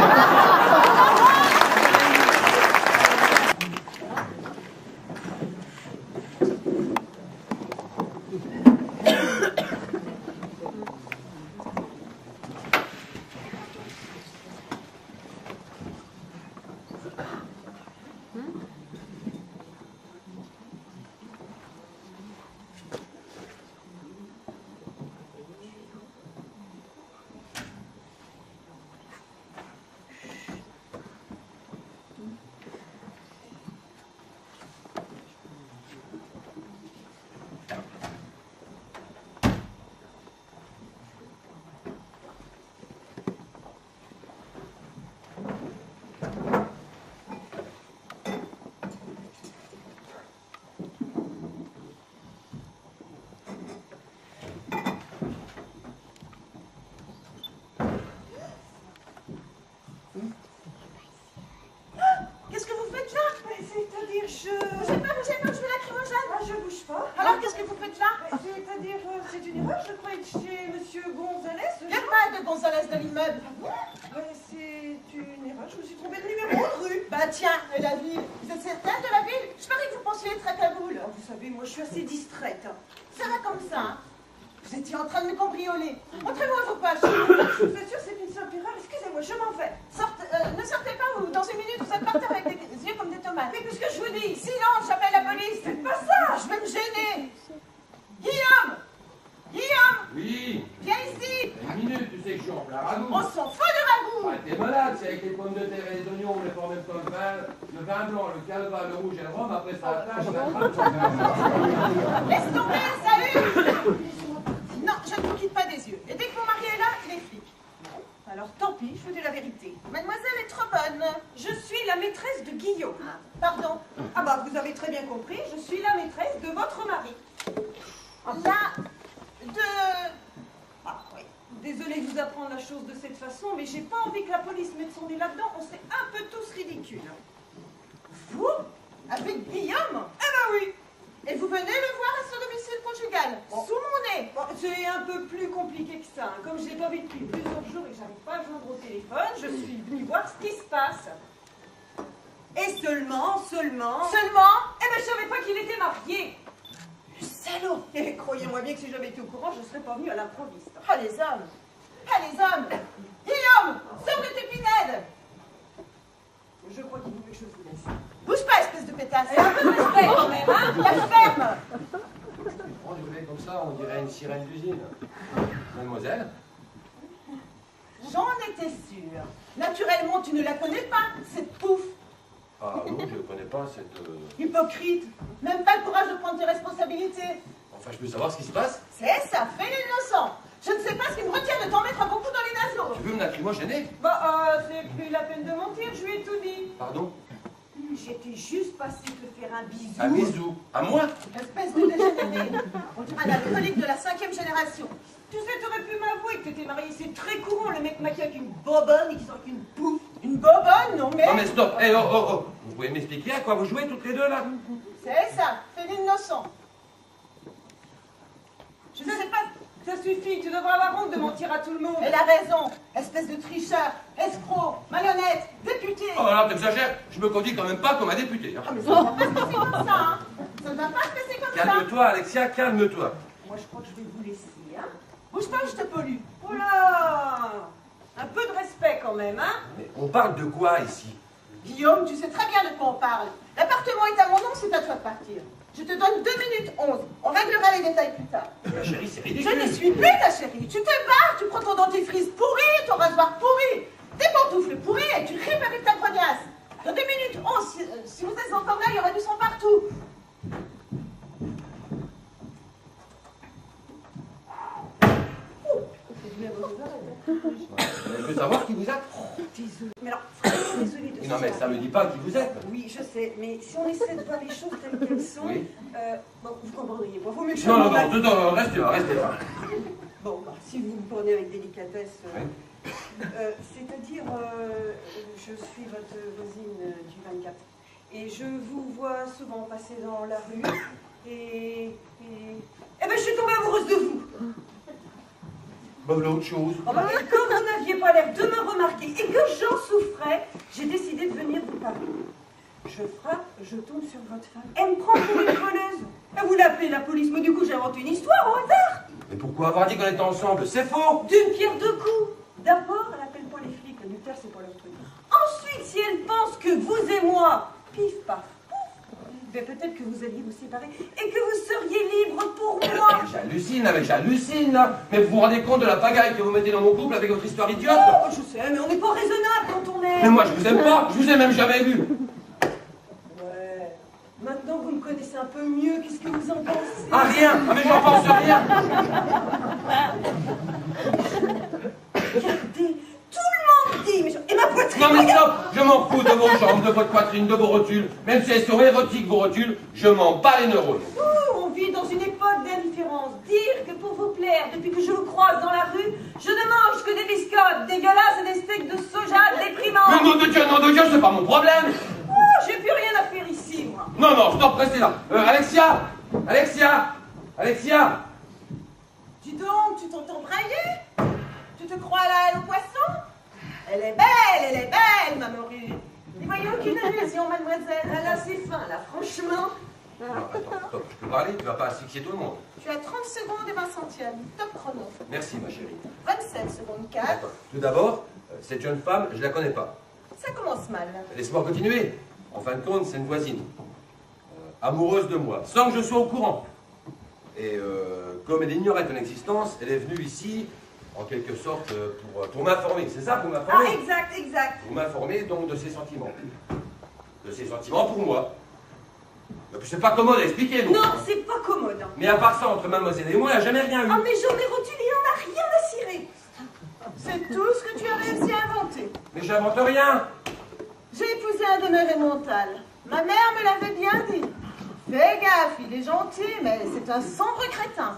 Speaker 11: tel immeuble. Ouais, c'est une erreur, je me suis trompée de numéro de rue. Bah tiens, et la ville. Vous êtes certaine de la ville? Je parie que vous pensiez être à Kaboul. Vous savez, moi je suis assez distraite. Ça va comme ça, hein. Vous étiez en train de me cambrioler. Montrez-moi vos pages. Je vous assure, c'est une simple erreur. Excusez-moi, je m'en vais. Ne sortez pas, vous. Dans une minute, vous êtes par terre avec des yeux comme des tomates. Mais puisque je vous dis, silence, j'appelle la police. Faites pas ça, je vais me gêner. Guillaume! Guillaume!
Speaker 1: Oui.
Speaker 11: Viens ici.
Speaker 1: Une minute, tu sais que je suis en plein ragoût.
Speaker 11: On s'en fout de ragoût.
Speaker 1: Ah, t'es malade, c'est avec les pommes de terre et les oignons, on les fait en même temps le vin blanc, le calva, le rouge et le rhum, après ça attache,
Speaker 11: Laisse tomber, salut. Non, je ne vous quitte pas des yeux. Et dès que mon mari est là, il est flic. Alors tant pis, je vous dis la vérité. Mademoiselle est trop bonne.
Speaker 6: Je suis la maîtresse de Guillaume.
Speaker 11: Pardon.
Speaker 6: Ah bah, vous avez très bien compris, je suis la maîtresse de votre mari. Ah oui. Désolée de vous apprendre la chose de cette façon, mais j'ai pas envie que la police mette son nez là-dedans. On serait un peu tous ridicules.
Speaker 11: Vous? Avec Guillaume?
Speaker 6: Eh ben oui.
Speaker 11: Et vous venez le voir à son domicile conjugal, sous mon nez.
Speaker 6: Bon, c'est un peu plus compliqué que ça. Hein. Comme je l'ai pas vu depuis plusieurs jours et que j'arrive pas à le joindre au téléphone, je suis venue voir ce qui se passe. Et seulement...
Speaker 11: Seulement?
Speaker 6: Eh ben je savais pas qu'il était marié.
Speaker 11: Le salaud.
Speaker 6: Et croyez-moi bien que si j'avais été au courant, je serais pas venue à l'improviste.
Speaker 11: Ah les hommes. Ah les hommes. Guillaume, sors de tes pinèdes.
Speaker 6: Je crois qu'il voulait que je vous laisse.
Speaker 11: Bouge pas, espèce de pétasse.
Speaker 6: Et un peu de respect quand même, hein.
Speaker 11: La ferme.
Speaker 1: On dirait comme ça, on dirait une sirène d'usine. Mademoiselle?
Speaker 11: J'en étais sûre. Naturellement, tu ne la connais pas, cette pouffe.
Speaker 1: Ah non, je ne connais pas cette...
Speaker 11: Hypocrite. Même pas le courage de prendre tes responsabilités.
Speaker 1: Enfin, je peux savoir ce qui se passe?
Speaker 11: C'est ça, fais l'innocent. Je ne sais pas ce qui me retient de t'en mettre un bon coup dans les naseaux.
Speaker 1: Tu veux me lacrymogéner?
Speaker 6: Bah, c'est plus la peine de mentir, je lui ai tout dit.
Speaker 1: Pardon?
Speaker 6: J'étais juste passée te faire un bisou.
Speaker 1: Un bisou? À moi?
Speaker 11: Espèce de dégénéré. On dirait un alcoolique de la 5e génération.
Speaker 6: Tu sais, t'aurais pu m'avouer que t'étais mariée. C'est très courant, le mec maquillé avec une bobonne et qui sort qu'une pouffe.
Speaker 11: Une bobonne, non mais...
Speaker 1: Non mais stop! Eh, oh! Vous pouvez m'expliquer à quoi vous jouez toutes les deux là?
Speaker 11: C'est ça, fais l'innocent.
Speaker 6: Je sais pas, ça suffit, tu devrais avoir honte de mentir à tout le monde.
Speaker 11: Elle a raison, espèce de tricheur, escroc, marionnette, député.
Speaker 1: Oh là, t'exagères, je me conduis quand même pas comme un député. Hein.
Speaker 11: Ah mais ça ne va pas se passer comme ça, hein. Ça ne va pas se passer comme ça.
Speaker 1: Calme-toi, Alexia, calme-toi.
Speaker 6: Moi, je crois que je vais vous laisser, hein.
Speaker 11: Bouge pas, je te pollue.
Speaker 6: Oh là! Un peu de respect quand même, hein.
Speaker 1: Mais on parle de quoi ici?
Speaker 11: Guillaume, tu sais très bien de quoi on parle. L'appartement est à mon nom, c'est à toi de partir. Je te donne 2 minutes 11. On réglera les détails plus tard.
Speaker 1: Ma chérie, c'est
Speaker 11: Je
Speaker 1: ridicule.
Speaker 11: ne suis plus ta chérie. Tu te barres, tu prends ton dentifrice pourri, ton rasoir pourri, tes pantoufles pourries et tu ripes avec ta grognasse. Dans 2 minutes 11, si vous êtes encore là, il y aura du sang partout.
Speaker 1: Je veux savoir qui vous êtes.
Speaker 6: Désolée. Mais alors, vraiment désolée de ça.
Speaker 1: Non mais ça me dit pas qui vous êtes.
Speaker 6: Oui, je sais, mais si on essaie de voir les choses telles qu'elles sont,
Speaker 1: Oui.
Speaker 6: bon, vous comprendriez. Bon, vaut mieux que je
Speaker 1: Non,
Speaker 6: m'en
Speaker 1: non,
Speaker 6: aille.
Speaker 1: restez là, restez là.
Speaker 6: Bon, bah, si vous me prenez avec délicatesse,
Speaker 1: Oui.
Speaker 6: c'est-à-dire, je suis votre voisine du 24, et je vous vois souvent passer dans la rue, et ben, je suis tombée amoureuse de vous.
Speaker 1: Bah, l'autre chose.
Speaker 6: Oh, bah, et comme vous n'aviez pas l'air de me remarquer et que j'en souffrais, j'ai décidé de venir vous parler. Je frappe, je tombe sur votre femme. Elle me prend pour une voleuse. Et vous l'appelez la police, mais du coup j'ai inventé une histoire au hasard.
Speaker 1: Mais pourquoi avoir dit qu'on était ensemble? C'est faux!
Speaker 6: D'une pierre deux coups. D'abord, elle appelle pas les flics, le militaire c'est pas leur truc. Ensuite, si elle pense que vous et moi, pif paf, pouf, ben peut-être que vous alliez vous séparer et que vous seriez libre pour moi.
Speaker 1: J'hallucine là. Mais vous vous rendez compte de la pagaille que vous mettez dans mon couple avec votre histoire idiote?
Speaker 6: Oh, je sais, mais on n'est pas raisonnable quand on est.
Speaker 1: Mais moi je vous aime pas, je vous ai même jamais vu.
Speaker 6: Ouais. Maintenant vous me connaissez un peu mieux, qu'est-ce que vous en pensez?
Speaker 1: Ah rien, ah, mais j'en pense rien.
Speaker 6: Regardez, tout le monde dit, mais et ma poitrine.
Speaker 1: Non mais stop, je m'en fous de vos jambes, de votre poitrine, de vos rotules. Même si elles sont érotiques vos rotules, je m'en bats les neurones.
Speaker 6: On vit dans une époque d'indifférence. Dire que pour vous plaire, depuis que je vous croise dans la rue, je ne mange que des biscottes dégueulasses et des steaks de soja déprimants.
Speaker 1: Mais nom de Dieu, c'est pas mon problème.
Speaker 6: Oh, j'ai plus rien à faire ici, moi.
Speaker 1: Non, stop, restez là. Alexia.
Speaker 11: Dis donc, tu t'entends brailler? Tu te te crois là, elle au poisson? Elle est belle, ma morue. N'y voyez aucune illusion, mademoiselle. Elle a assez faim, là, franchement.
Speaker 1: Non, attends, je peux parler, tu vas pas asphyxier tout le monde.
Speaker 11: Tu as 30 secondes et 20 centièmes. Top chrono.
Speaker 1: Merci, ma chérie.
Speaker 11: 27 secondes 4.
Speaker 1: D'accord. Tout d'abord, cette jeune femme, je la connais pas.
Speaker 11: Ça commence mal.
Speaker 1: Laisse-moi continuer. En fin de compte, c'est une voisine. Amoureuse de moi, sans que je sois au courant. Et comme elle ignorait ton existence, elle est venue ici, en quelque sorte, pour m'informer. C'est ça, pour m'informer?
Speaker 11: Ah, exact.
Speaker 1: Pour m'informer, donc, de ses sentiments. De ses sentiments pour moi. C'est pas commode à expliquer, non?
Speaker 11: Non, c'est pas commode.
Speaker 1: Mais à part ça, entre mademoiselle et moi, il n'y a jamais rien eu.
Speaker 11: Ah, mais j'en ai reçu, il en a rien à cirer. C'est tout ce que tu as réussi à inventer.
Speaker 1: Mais j'invente rien.
Speaker 11: J'ai épousé un demeuré mental. Ma mère me l'avait bien dit. Fais gaffe, il est gentil, mais c'est un sombre crétin.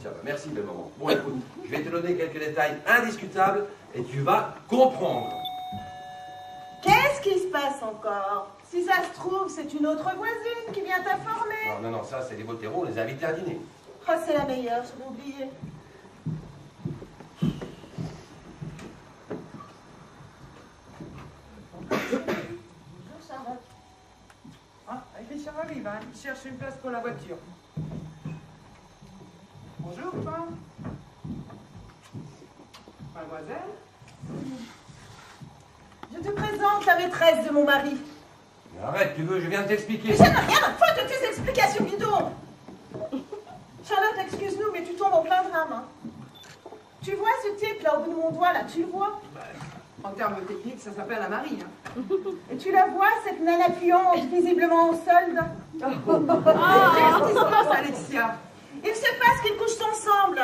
Speaker 1: Tiens, merci, belle maman. Bon, écoute, je vais te donner quelques détails indiscutables et tu vas comprendre.
Speaker 11: Qu'est-ce qui se passe encore? Si ça se trouve, c'est une autre voisine qui vient t'informer.
Speaker 1: Non, ça, c'est les Bottero, les invités à dîner.
Speaker 11: Oh, c'est la meilleure, je l'ai oublié.
Speaker 2: Bonjour, Charlotte.
Speaker 12: Ah, Richard arrive, hein. Il cherche une place pour la voiture. Bonjour, femme. Mademoiselle?
Speaker 11: Je te présente la maîtresse de mon mari.
Speaker 1: Mais arrête, tu veux, je viens de t'expliquer.
Speaker 11: Mais j'en ai rien à foutre de tes explications bidons. Charlotte, excuse-nous, mais tu tombes en plein drame. Hein. Tu vois ce type là au bout de mon doigt, là, tu le vois?
Speaker 12: En termes techniques, ça s'appelle un mari. Hein.
Speaker 11: Et tu la vois, cette nana puante, visiblement en solde?
Speaker 12: Qu'est-ce qui se passe, Alexia?
Speaker 11: Il se passe qu'ils couchent ensemble.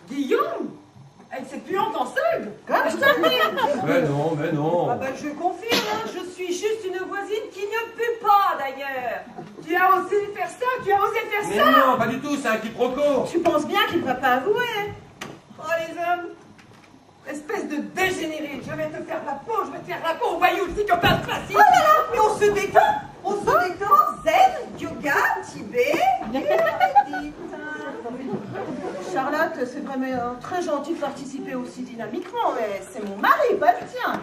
Speaker 12: Guillaume? Avec cette puante en solde?
Speaker 11: Comme je te le dis.
Speaker 1: Mais non.
Speaker 2: Ah ben, je confirme, hein, je suis juste une voisine qui ne pue pas, d'ailleurs.
Speaker 12: Tu as osé faire ça? Tu as osé faire
Speaker 1: Mais
Speaker 12: ça?
Speaker 1: non, pas du tout, c'est un quiproquo.
Speaker 11: Tu penses bien qu'il ne va pas avouer?
Speaker 12: Oh, les hommes! Espèce de dégénéré! Je vais te faire la peau, je vais te faire la peau au voyou, le psychopathe classique!
Speaker 11: Oh là là, mais on se détend! On se détend, zen, yoga, Tibet, Charlotte, c'est vraiment très gentil de participer aussi dynamiquement, mais c'est mon mari, pas le tien.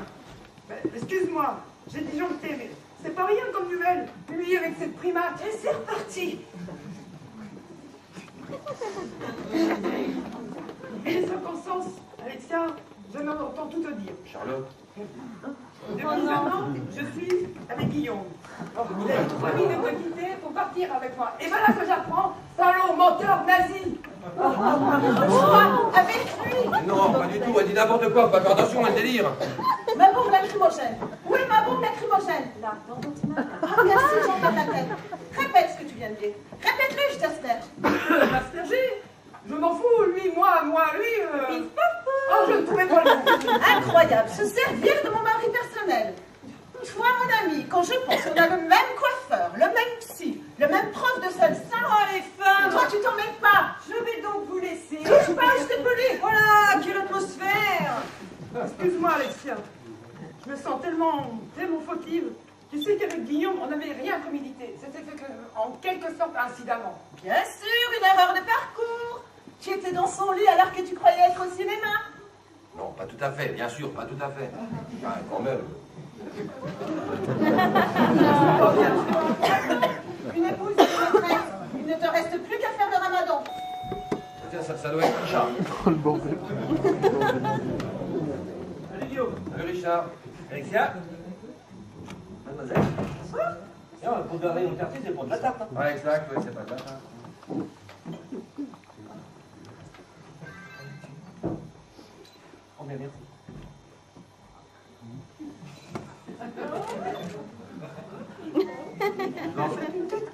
Speaker 12: Excuse-moi, j'ai disjoncté, mais c'est pas rien comme nouvelle. Lui avec cette primate, et c'est reparti! Et les circonstances, Alexia, je n'entends tout te dire.
Speaker 1: Charlotte.
Speaker 12: Depuis un an, je suis avec Guillaume. Il a promis de me quitter pour partir avec moi. Et voilà que j'apprends, salaud, menteur, nazi.
Speaker 11: Avec lui.
Speaker 1: Non, pas du tout, elle dit n'importe quoi, pas faire attention à le délire.
Speaker 11: Ma bombe lacrymogène. Oui, ma bombe lacrymogène. Là, dans votre main. Ah, merci, j'entends la tête. Répète ce que tu viens de dire. Répète-le, je t'asperge.
Speaker 12: M'asperger? Je m'en fous, lui, moi, lui. Oh, je ne trouvais pas le mot.
Speaker 11: Incroyable, se servir de mon mari personnel. Toi, mon ami, quand je pense qu'on a le même coiffeur, le même psy, le même prof de salsa.
Speaker 2: Oh, les femmes!
Speaker 11: Toi, tu t'en mêles pas.
Speaker 2: Je vais donc vous laisser.
Speaker 11: Touche pas, je t'ai pelé.
Speaker 2: Voilà, quelle atmosphère!
Speaker 12: Excuse-moi, Alexia. Je me sens tellement fautive. Tu sais qu'avec Guillaume, on n'avait rien prémédité. C'était fait en quelque sorte incidemment.
Speaker 11: Bien sûr, une erreur de parcours. Tu étais dans son lit alors que tu croyais être au cinéma.
Speaker 1: Non, pas tout à fait, bien sûr, pas tout à fait. Ah, quand même.
Speaker 11: Une épouse et une maîtresse. Il ne te reste plus qu'à faire le ramadan.
Speaker 1: Tiens, ça doit être Richard.
Speaker 9: Oh le bordel.
Speaker 3: Salut Guillaume.
Speaker 1: Salut Richard.
Speaker 3: Alexia. Mademoiselle. Tiens, pour garder mon quartier, c'est pour de la tarte. Hein.
Speaker 1: Ouais, exact, ouais, c'est pas grave.
Speaker 3: Oh, bien, merci. En fait, une tête.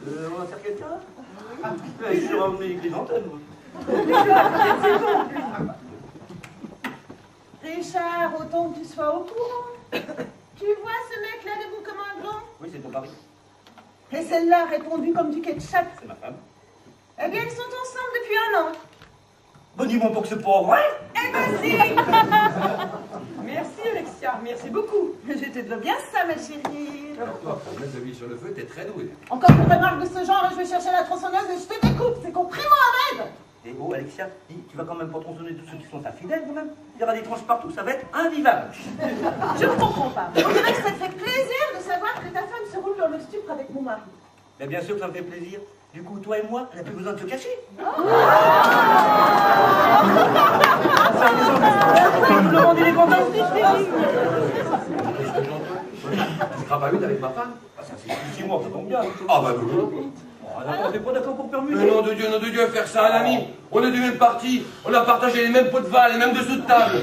Speaker 3: On va faire quelqu'un? Je suis revenu avec les antennes, moi.
Speaker 11: Richard, autant que tu sois au courant. Tu vois ce mec-là debout comme un grand?
Speaker 3: Oui, c'est ton mari.
Speaker 11: Et celle-là répondue comme du ketchup.
Speaker 3: C'est ma femme.
Speaker 11: Eh bien, ils sont ensemble depuis un an.
Speaker 3: Bon, dis-moi pour que c'est pas vrai.
Speaker 11: Eh ben si.
Speaker 12: Merci, Alexia. Merci beaucoup.
Speaker 11: Je te dois bien ça, ma chérie.
Speaker 1: Alors toi, pour mettre de l'huile sur le feu, t'es très doué.
Speaker 11: Encore une remarque de ce genre, je vais chercher la tronçonneuse et je te découpe. C'est compris, Mohamed?
Speaker 3: Et oh, Alexia, dis, tu vas quand même pas tronçonner tous ceux qui sont ta fidèle, quand même. Il y aura des tranches partout, ça va être invivable.
Speaker 11: Je ne comprends pas. On dirait que ça te fait plaisir de savoir que ta femme se roule dans le stupre avec mon mari.
Speaker 3: Mais bien sûr que ça me fait plaisir. Du coup, toi et moi, on n'a plus besoin de se cacher. Il est content.
Speaker 1: Tu seras pas une avec ma femme?
Speaker 3: Ah, ça c'est 6 mois, ça tombe bien.
Speaker 1: Ah bah oui.
Speaker 3: On n'est pas d'accord pour permuter.
Speaker 1: Mais nom de Dieu, faire ça à l'ami. On est du même parti. On a partagé les mêmes pots de vin, les mêmes dessous de table.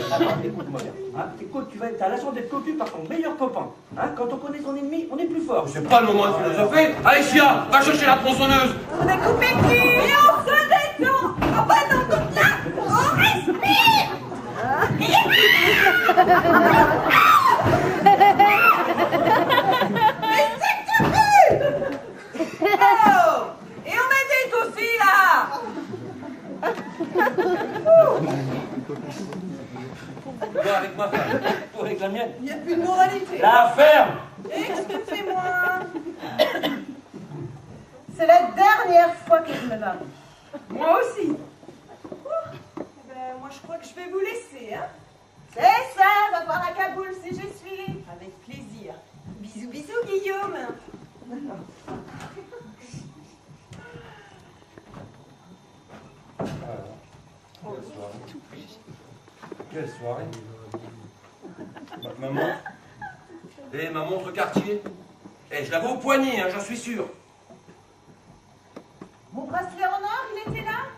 Speaker 3: Écoute-moi bien. Hein, écoute, tu as la chance d'être cocu par ton meilleur copain. Hein, quand on connaît son ennemi, on est plus fort.
Speaker 1: C'est pas le moment de philosopher. Alexia, va chercher la tronçonneuse.
Speaker 11: On a coupé qui et on se détend. Ah bah non, donc là, on respire. Mais c'est que tu fais. Oh, et on m'aide aussi là.
Speaker 1: Toi avec ma femme.
Speaker 3: Toi avec la mienne.
Speaker 11: Il n'y a plus de moralité.
Speaker 3: La ferme.
Speaker 11: Excusez-moi. C'est la dernière fois que je me marie.
Speaker 12: Moi aussi.
Speaker 11: Ben, moi, je crois que je vais vous laisser, hein. C'est ça, va voir à Kaboul si je suis. Avec plaisir. Bisous, bisous, Guillaume.
Speaker 1: Quelle soirée. Ma montre. Et ma montre Cartier. Eh, je l'avais au poignet, hein, j'en suis sûr.
Speaker 11: Mon bracelet en or, il était là.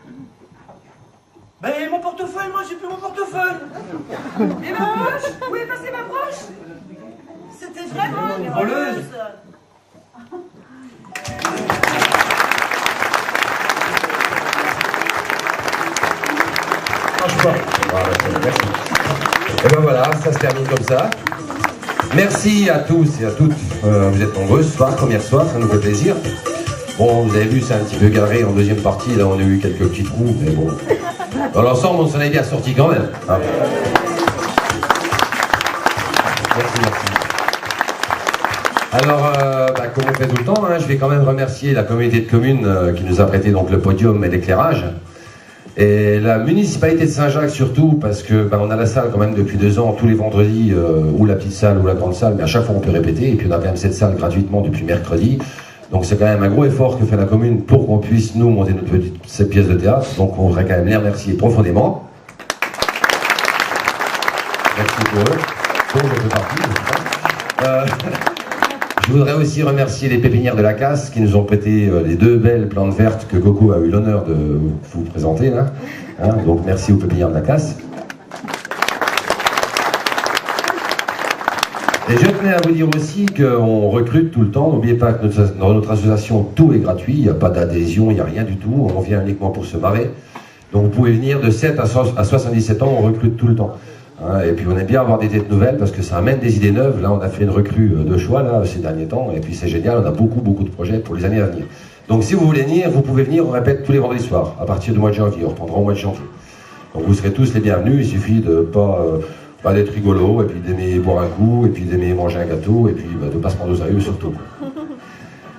Speaker 3: Mais mon portefeuille, moi j'ai plus mon portefeuille.
Speaker 11: Et ma broche? Où est passée ma broche? C'était vraiment une
Speaker 1: voleuse.
Speaker 5: Franchement. Voilà, merci. Et ben voilà, ça se termine comme ça. Merci à tous et à toutes. Vous êtes nombreux ce soir, première soir, ça nous fait plaisir. Bon, vous avez vu, c'est un petit peu garé en deuxième partie. Là, on a eu quelques petits trous, mais bon. Dans l'ensemble, on s'en est bien sorti quand même. Hein. Merci, merci. Alors, comme on fait tout le temps, hein, je vais quand même remercier la communauté de communes qui nous a prêté donc le podium et l'éclairage. Et la municipalité de Saint-Jacques surtout, parce que on a la salle quand même depuis 2 ans, tous les vendredis, ou la petite salle ou la grande salle, mais à chaque fois on peut répéter, et puis on a quand même cette salle gratuitement depuis mercredi. Donc c'est quand même un gros effort que fait la commune pour qu'on puisse nous monter cette pièce de théâtre. Donc on voudrait quand même les remercier profondément. Merci pour eux. Bon, je fais partie. Je voudrais aussi remercier les pépinières de la Casse qui nous ont prêté les 2 belles plantes vertes que Coco a eu l'honneur de vous présenter là. Hein, donc merci aux pépinières de la Casse. Et je tenais à vous dire aussi qu'on recrute tout le temps. N'oubliez pas que dans notre association, tout est gratuit. Il n'y a pas d'adhésion, il n'y a rien du tout. On vient uniquement pour se marrer. Donc vous pouvez venir de 7 à 77 ans, on recrute tout le temps. Hein, et puis on aime bien avoir des têtes nouvelles parce que ça amène des idées neuves. Là, on a fait une recrue de choix là, ces derniers temps. Et puis c'est génial, on a beaucoup de projets pour les années à venir. Donc si vous voulez venir, vous pouvez venir, on répète tous les vendredis soirs, à partir du mois de janvier. On reprendra au mois de janvier. Donc vous serez tous les bienvenus. Il suffit de pas d'être rigolo, et puis d'aimer boire un coup, et puis d'aimer manger un gâteau, et puis de ne pas se prendre au sérieux surtout.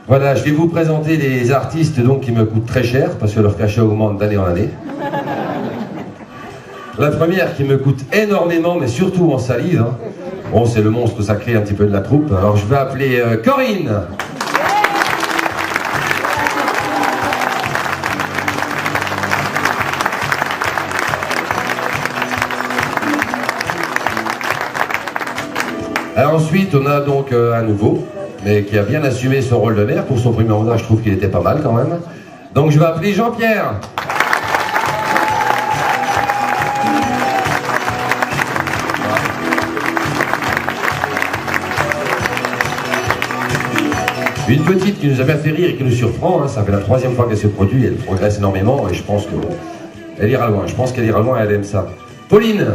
Speaker 5: Voilà, je vais vous présenter les artistes donc qui me coûtent très cher, parce que leur cachet augmente d'année en année. La première qui me coûte énormément, mais surtout en salive, hein. Bon, c'est le monstre sacré un petit peu de la troupe, alors je vais appeler Corinne. Alors ensuite, on a donc un nouveau, mais qui a bien assumé son rôle de maire. Pour son premier mandat, je trouve qu'il était pas mal quand même. Donc je vais appeler Jean-Pierre. Une petite qui nous a bien fait rire et qui nous surprend, hein, ça fait la 3e fois qu'elle se produit, elle progresse énormément et je pense que elle ira loin. Je pense qu'elle ira loin et elle aime ça. Pauline.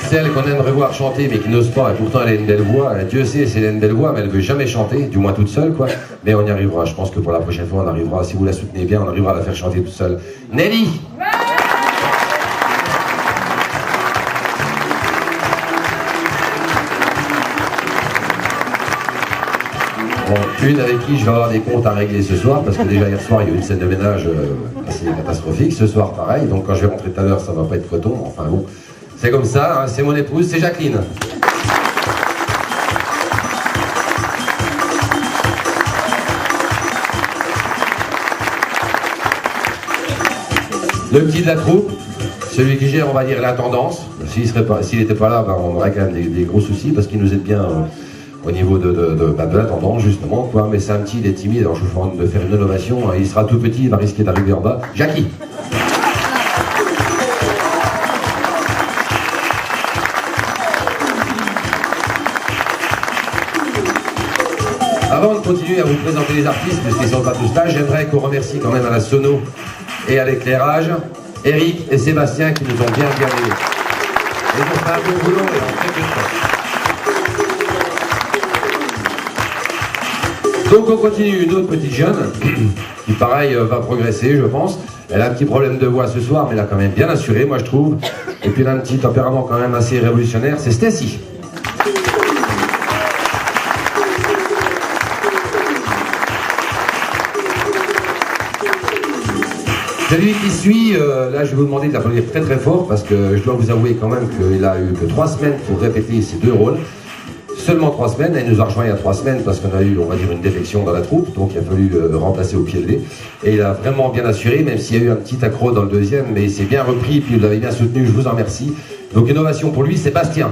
Speaker 5: Celle qu'on aimerait voir chanter mais qui n'ose pas, et pourtant elle a une belle voix. Dieu sait si elle a une belle voix, mais elle veut jamais chanter, du moins toute seule quoi. Mais on y arrivera, je pense que pour la prochaine fois on arrivera, si vous la soutenez bien, on arrivera à la faire chanter toute seule. Nelly. Bon, une avec qui je vais avoir des comptes à régler ce soir, parce que déjà hier soir il y a eu une scène de ménage assez catastrophique. Ce soir pareil, donc quand je vais rentrer tout à l'heure ça va pas être coton, enfin bon, c'est comme ça, hein, c'est mon épouse, c'est Jacqueline. Le petit de la troupe, celui qui gère, on va dire, la tendance. S'il n'était pas là, ben, on aurait quand même des gros soucis, parce qu'il nous aide bien au niveau de la tendance, justement, quoi. Mais c'est un petit, il est timide, alors je vous demande de faire une innovation, il sera tout petit, il va risquer d'arriver en bas. Jackie. Avant de continuer à vous présenter les artistes, puisqu'ils ne sont pas tous là, j'aimerais qu'on remercie quand même à la sono et à l'éclairage, Eric et Sébastien qui nous ont bien aidés. Ils ont fait un bon boulot et on fait que ça. Donc on continue, une autre petite jeune, qui pareil va progresser je pense. Elle a un petit problème de voix ce soir, mais elle a quand même bien assuré moi je trouve. Et puis elle a un petit tempérament quand même assez révolutionnaire, c'est Stacy. Celui qui suit, là je vais vous demander de l'applaudir très très fort parce que je dois vous avouer quand même qu'il a eu que 3 semaines pour répéter ces 2 rôles. Seulement 3 semaines, elle nous a rejoint il y a 3 semaines parce qu'on a eu, on va dire, une défection dans la troupe, donc il a fallu remplacer au pied levé. Et il a vraiment bien assuré, même s'il y a eu un petit accroc dans le deuxième, mais il s'est bien repris, puis vous l'avez bien soutenu, je vous en remercie. Donc innovation pour lui, Sébastien.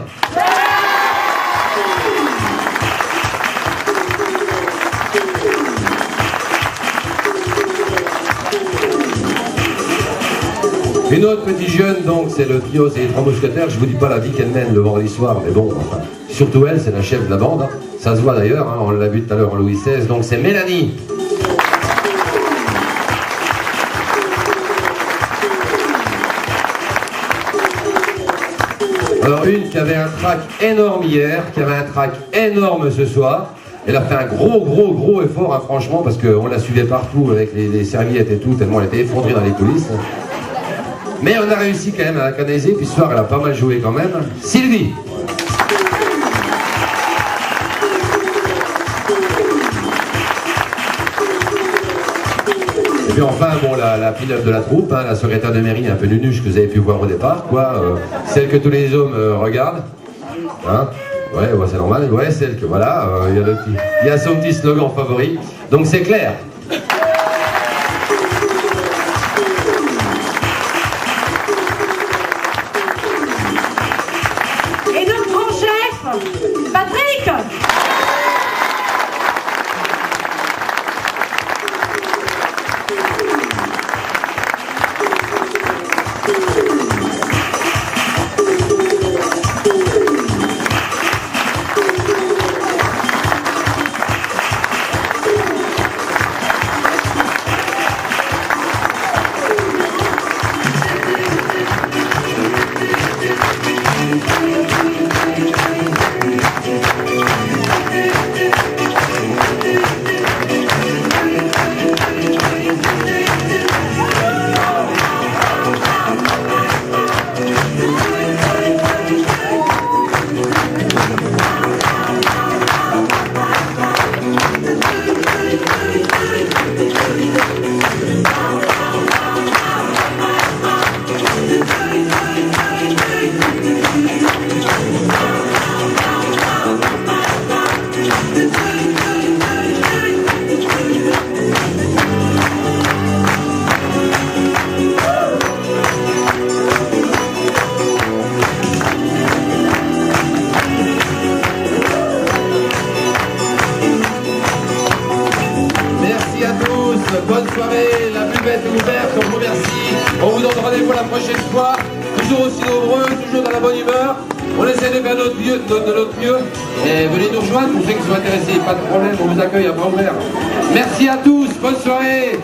Speaker 5: Une autre petite jeune, donc, c'est le trio, c'est les 3 mousquetaires. Je vous dis pas la vie qu'elle mène le vendredi soir, mais bon, enfin, surtout elle, c'est la chef de la bande. Hein. Ça se voit d'ailleurs, hein, on l'a vu tout à l'heure en Louis XVI, donc c'est Mélanie. Alors une qui avait un trac énorme hier, qui avait un trac énorme ce soir. Elle a fait un gros effort, hein, franchement, parce qu'on la suivait partout avec les serviettes et tout, tellement elle était effondrée dans les coulisses. Mais on a réussi quand même à la canaliser, puis ce soir elle a pas mal joué quand même. Sylvie. Et puis enfin, bon, la pilote de la troupe, hein, la secrétaire de mairie un peu nunuche que vous avez pu voir au départ, quoi. Celle que tous les hommes regardent. Hein, ouais, c'est normal. Ouais, celle que, voilà, il y a son petit slogan favori. Donc c'est clair.
Speaker 2: Patrick.
Speaker 5: Bonne soirée, la buvette est ouverte, on vous remercie. On vous donne rendez-vous la prochaine fois, toujours aussi nombreux, toujours dans la bonne humeur. On essaie de faire de notre mieux. Et venez nous rejoindre pour ceux qui sont intéressés, pas de problème, on vous accueille à bras ouverts. Merci à tous, bonne soirée.